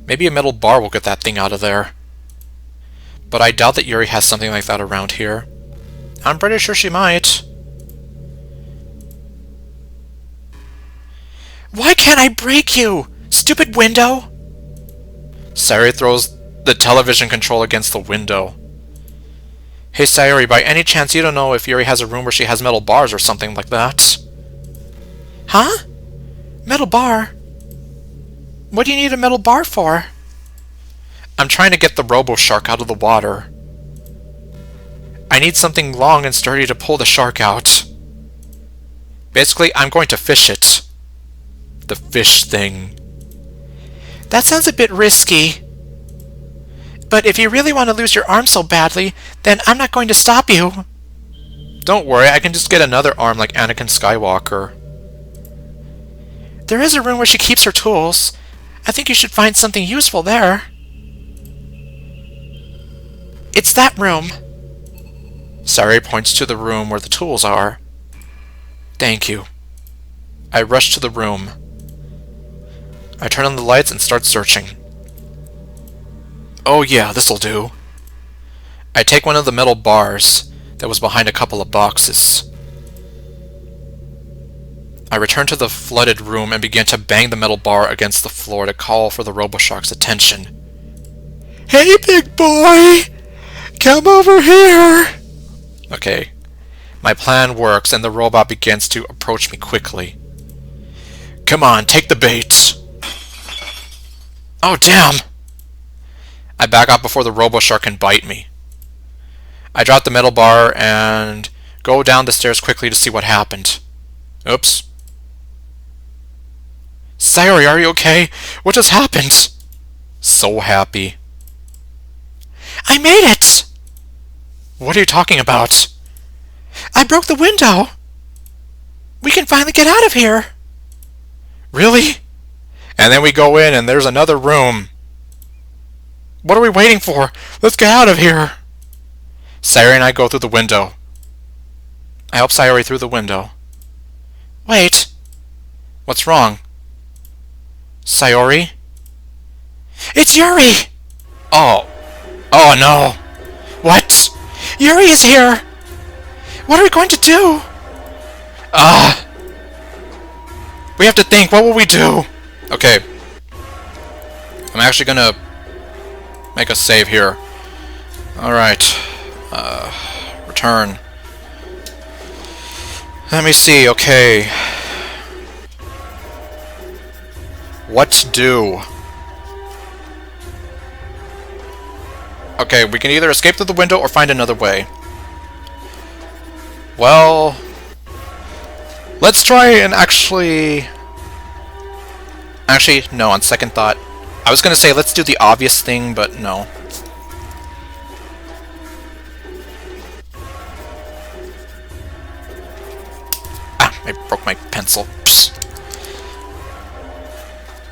Maybe a metal bar will get that thing out of there. But I doubt that Yuri has something like that around here. I'm pretty sure she might. Why can't I break you? Stupid window! Sayori throws the television control against the window. Hey Sayori, by any chance you don't know if Yuri has a room where she has metal bars or something like that? Huh? Metal bar? What do you need a metal bar for? I'm trying to get the robo-shark out of the water. I need something long and sturdy to pull the shark out. Basically, I'm going to fish it. The fish thing. That sounds a bit risky. But if you really want to lose your arm so badly, then I'm not going to stop you. Don't worry, I can just get another arm like Anakin Skywalker. There is a room where she keeps her tools. I think you should find something useful there. It's that room. Sayori points to the room where the tools are. Thank you. I rush to the room. I turn on the lights and start searching. Oh yeah, this'll do. I take one of the metal bars that was behind a couple of boxes. I return to the flooded room and begin to bang the metal bar against the floor to call for the RoboShark's attention. Hey, big boy! Come over here! Okay. My plan works and the robot begins to approach me quickly. Come on, take the bait! Oh, damn! I back out before the RoboShark can bite me. I drop the metal bar and go down the stairs quickly to see what happened. Oops. Sayori, are you okay? What just happened? So happy. I made it! What are you talking about? I broke the window! We can finally get out of here! Really? And then we go in and there's another room. What are we waiting for? Let's get out of here! Sayori and I go through the window. I help Sayori through the window. Wait. What's wrong? Sayori? It's Yuri! Oh. Oh no. What? Yuri is here! What are we going to do? We have to think. What will we do? Okay. I'm actually gonna make a save here. Alright. Return. Let me see. Okay. What to do? Okay, we can either escape through the window or find another way. Well, let's try and actually... Actually, no, on second thought. I was gonna say let's do the obvious thing, but no. Ah, I broke my pencil. Psst.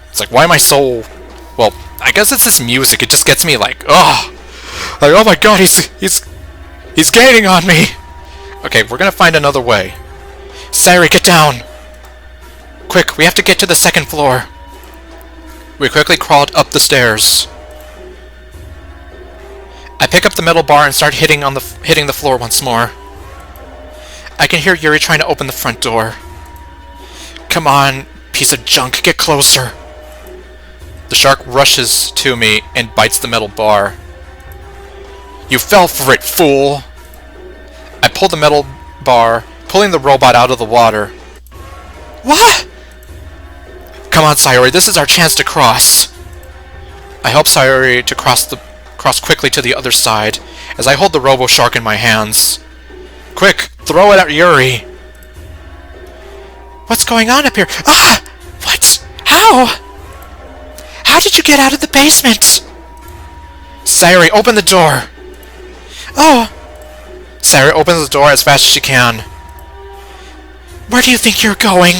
It's like, why am I so... Well, I guess it's this music. It just gets me like, ugh. Like, oh my god, he's gaining on me. Okay, we're gonna find another way. Sayori, get down! Quick, we have to get to the second floor. We quickly crawled up the stairs. I pick up the metal bar and start hitting the floor once more. I can hear Yuri trying to open the front door. Come on, piece of junk, get closer. The shark rushes to me and bites the metal bar. You fell for it, fool! I pull the metal bar, pulling the robot out of the water. What? Come on, Sayori, this is our chance to cross. I help Sayori to cross quickly to the other side, as I hold the RoboShark in my hands. Quick, throw it at Yuri! What's going on up here? Ah! What? How? How did you get out of the basement? Sayori, open the door! Oh! Sayori opens the door as fast as she can. Where do you think you're going?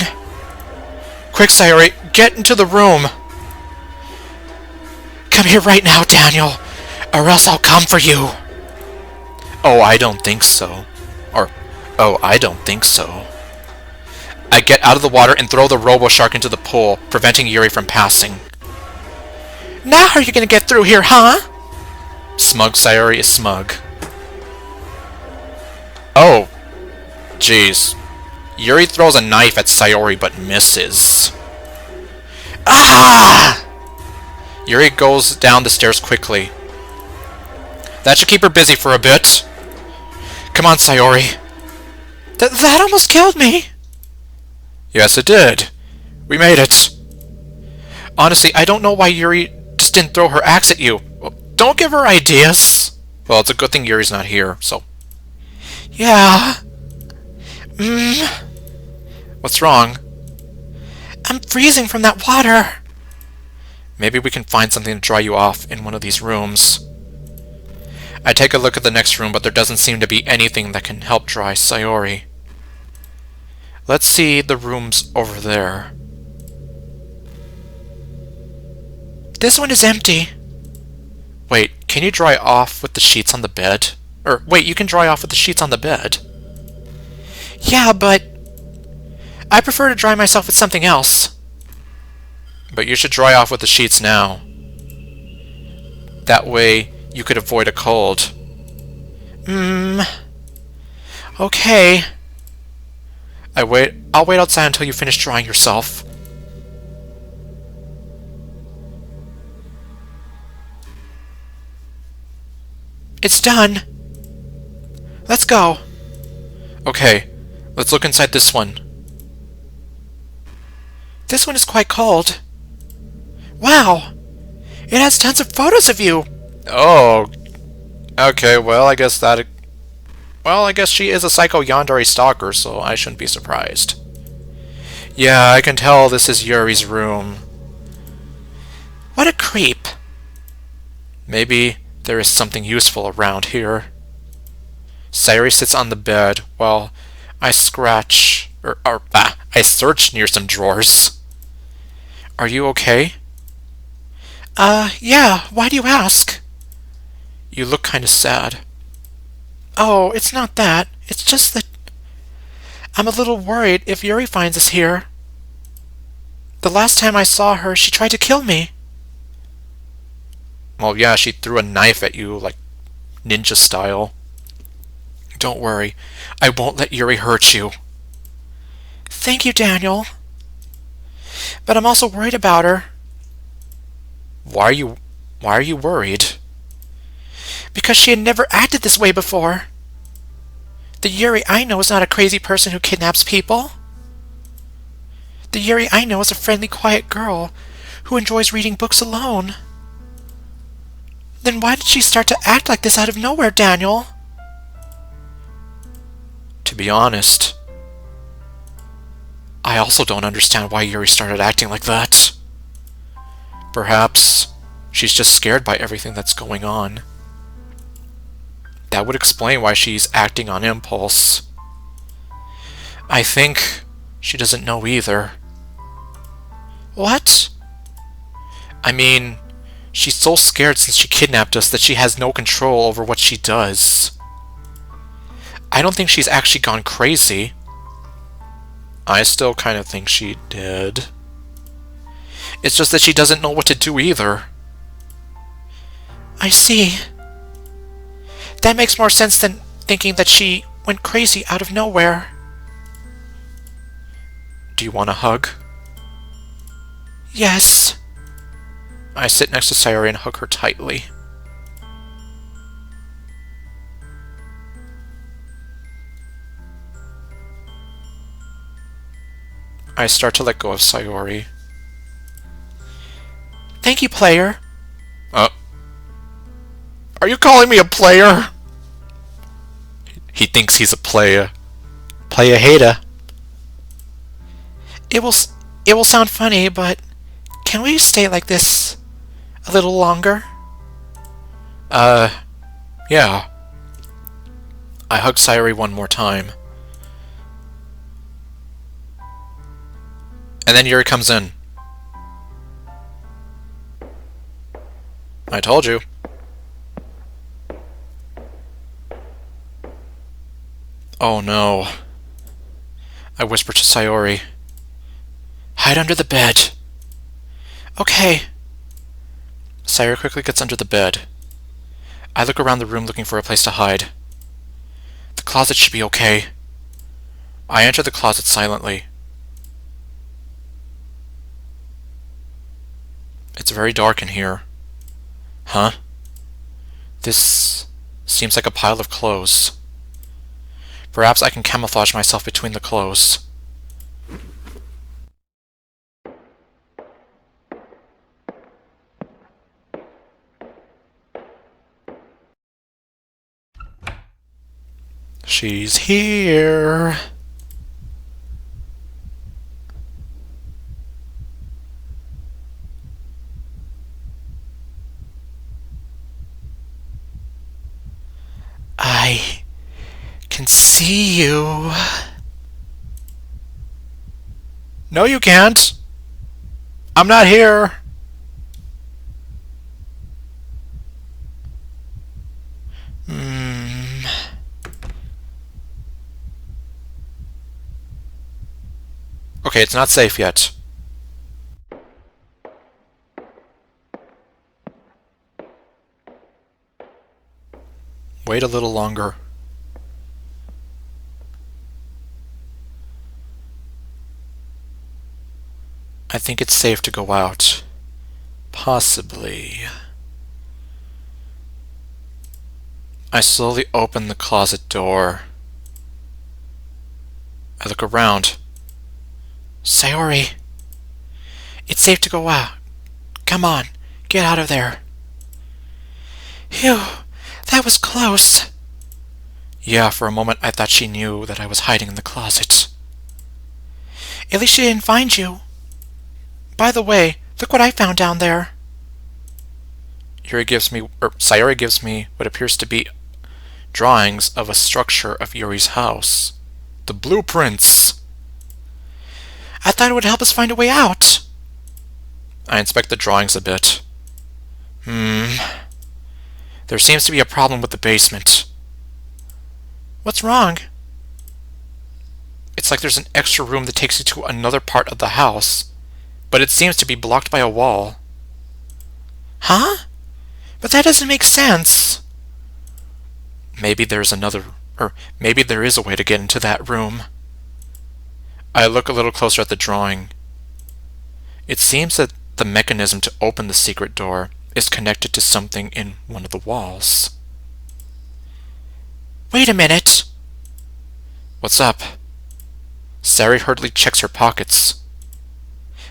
Quick, Sayori, get into the room! Come here right now, Daniel, or else I'll come for you. Oh, I don't think so. Or, oh, I don't think so. I get out of the water and throw the RoboShark into the pool, preventing Yuri from passing. Now how are you gonna get through here, huh? Smug Sayori is smug. Oh. Jeez. Yuri throws a knife at Sayori but misses. Ah! Yuri goes down the stairs quickly. That should keep her busy for a bit. Come on, Sayori. That almost killed me. Yes, it did. We made it. Honestly, I don't know why Yuri just didn't throw her axe at you. Well, don't give her ideas. Well, it's a good thing Yuri's not here, so... Yeah. What's wrong? I'm freezing from that water. Maybe we can find something to dry you off in one of these rooms. I take a look at the next room, but there doesn't seem to be anything that can help dry Sayori. Let's see the rooms over there. This one is empty. Wait, can you dry off with the sheets on the bed? Or, wait, you can dry off with the sheets on the bed. Yeah, but I prefer to dry myself with something else. But you should dry off with the sheets now. That way, you could avoid a cold. Okay. I'll wait outside until you finish drying yourself. It's done. Let's go. Okay, let's look inside this one. This one is quite cold. Wow! It has tons of photos of you! Oh, okay, well, I guess she is a psycho yandere stalker, so I shouldn't be surprised. Yeah, I can tell this is Yuri's room. What a creep. Maybe there is something useful around here. Sayori sits on the bed while I search near some drawers. Are you okay? Yeah, why do you ask? You look kinda sad. Oh, it's not that. It's just that I'm a little worried if Yuri finds us here. The last time I saw her, she tried to kill me. Well, yeah, she threw a knife at you, like ninja style. Don't worry, I won't let Yuri hurt you. Thank you, Daniel. But I'm also worried about her. Why are you worried? Because she had never acted this way before. The Yuri I know is not a crazy person who kidnaps people. The Yuri I know is a friendly, quiet girl who enjoys reading books alone. Then why did she start to act like this out of nowhere, Daniel? To be honest, I also don't understand why Yuri started acting like that. Perhaps she's just scared by everything that's going on. That would explain why she's acting on impulse. I think she doesn't know either. What? I mean, she's so scared since she kidnapped us that she has no control over what she does. I don't think she's actually gone crazy. I still kind of think she did. It's just that she doesn't know what to do either. I see. That makes more sense than thinking that she went crazy out of nowhere. Do you want a hug? Yes. I sit next to Sayori and hug her tightly. I start to let go of Sayori. Thank you, player. Are you calling me a player? He thinks he's a player. Player hater. It will sound funny, but can we stay like this a little longer? Yeah. I hug Sayori one more time. And then Yuri comes in. I told you. Oh no. I whisper to Sayori. Hide under the bed. Okay. Sayori quickly gets under the bed. I look around the room looking for a place to hide. The closet should be okay. I enter the closet silently. It's very dark in here. Huh? This seems like a pile of clothes. Perhaps I can camouflage myself between the clothes. She's here. see you. No, you can't. I'm not here. Okay, it's not safe yet. Wait a little longer. I think it's safe to go out. Possibly. I slowly open the closet door. I look around. Sayori, it's safe to go out. Come on, get out of there. Phew, that was close. Yeah, for a moment I thought she knew that I was hiding in the closet. At least she didn't find you. By the way, look what I found down there. Sayori gives me what appears to be drawings of a structure of Yuri's house. The blueprints! I thought it would help us find a way out. I inspect the drawings a bit. There seems to be a problem with the basement. What's wrong? It's like there's an extra room that takes you to another part of the house, but it seems to be blocked by a wall. Huh? But that doesn't make sense. Maybe there is a way to get into that room. I look a little closer at the drawing. It seems that the mechanism to open the secret door is connected to something in one of the walls. Wait a minute. What's up? Sayori hurriedly checks her pockets.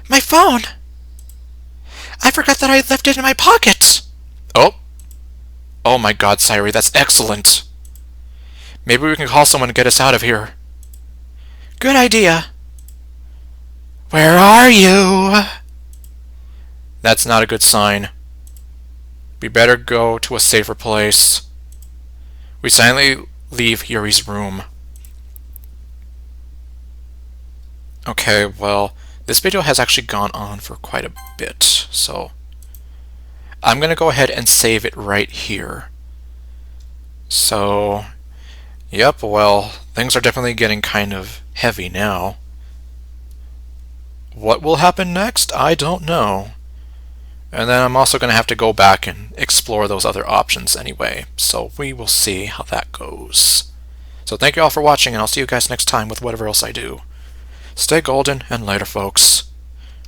My phone! I forgot that I left it in my pocket! Oh my god, Sayori, that's excellent! Maybe we can call someone to get us out of here. Good idea. Where are you? That's not a good sign. We better go to a safer place. We silently leave Yuri's room. Okay, well, this video has actually gone on for quite a bit, so I'm going to go ahead and save it right here. So, yep, well, things are definitely getting kind of heavy now. What will happen next? I don't know. And then I'm also going to have to go back and explore those other options anyway, so we will see how that goes. So thank you all for watching, and I'll see you guys next time with whatever else I do. Stay golden and later, folks.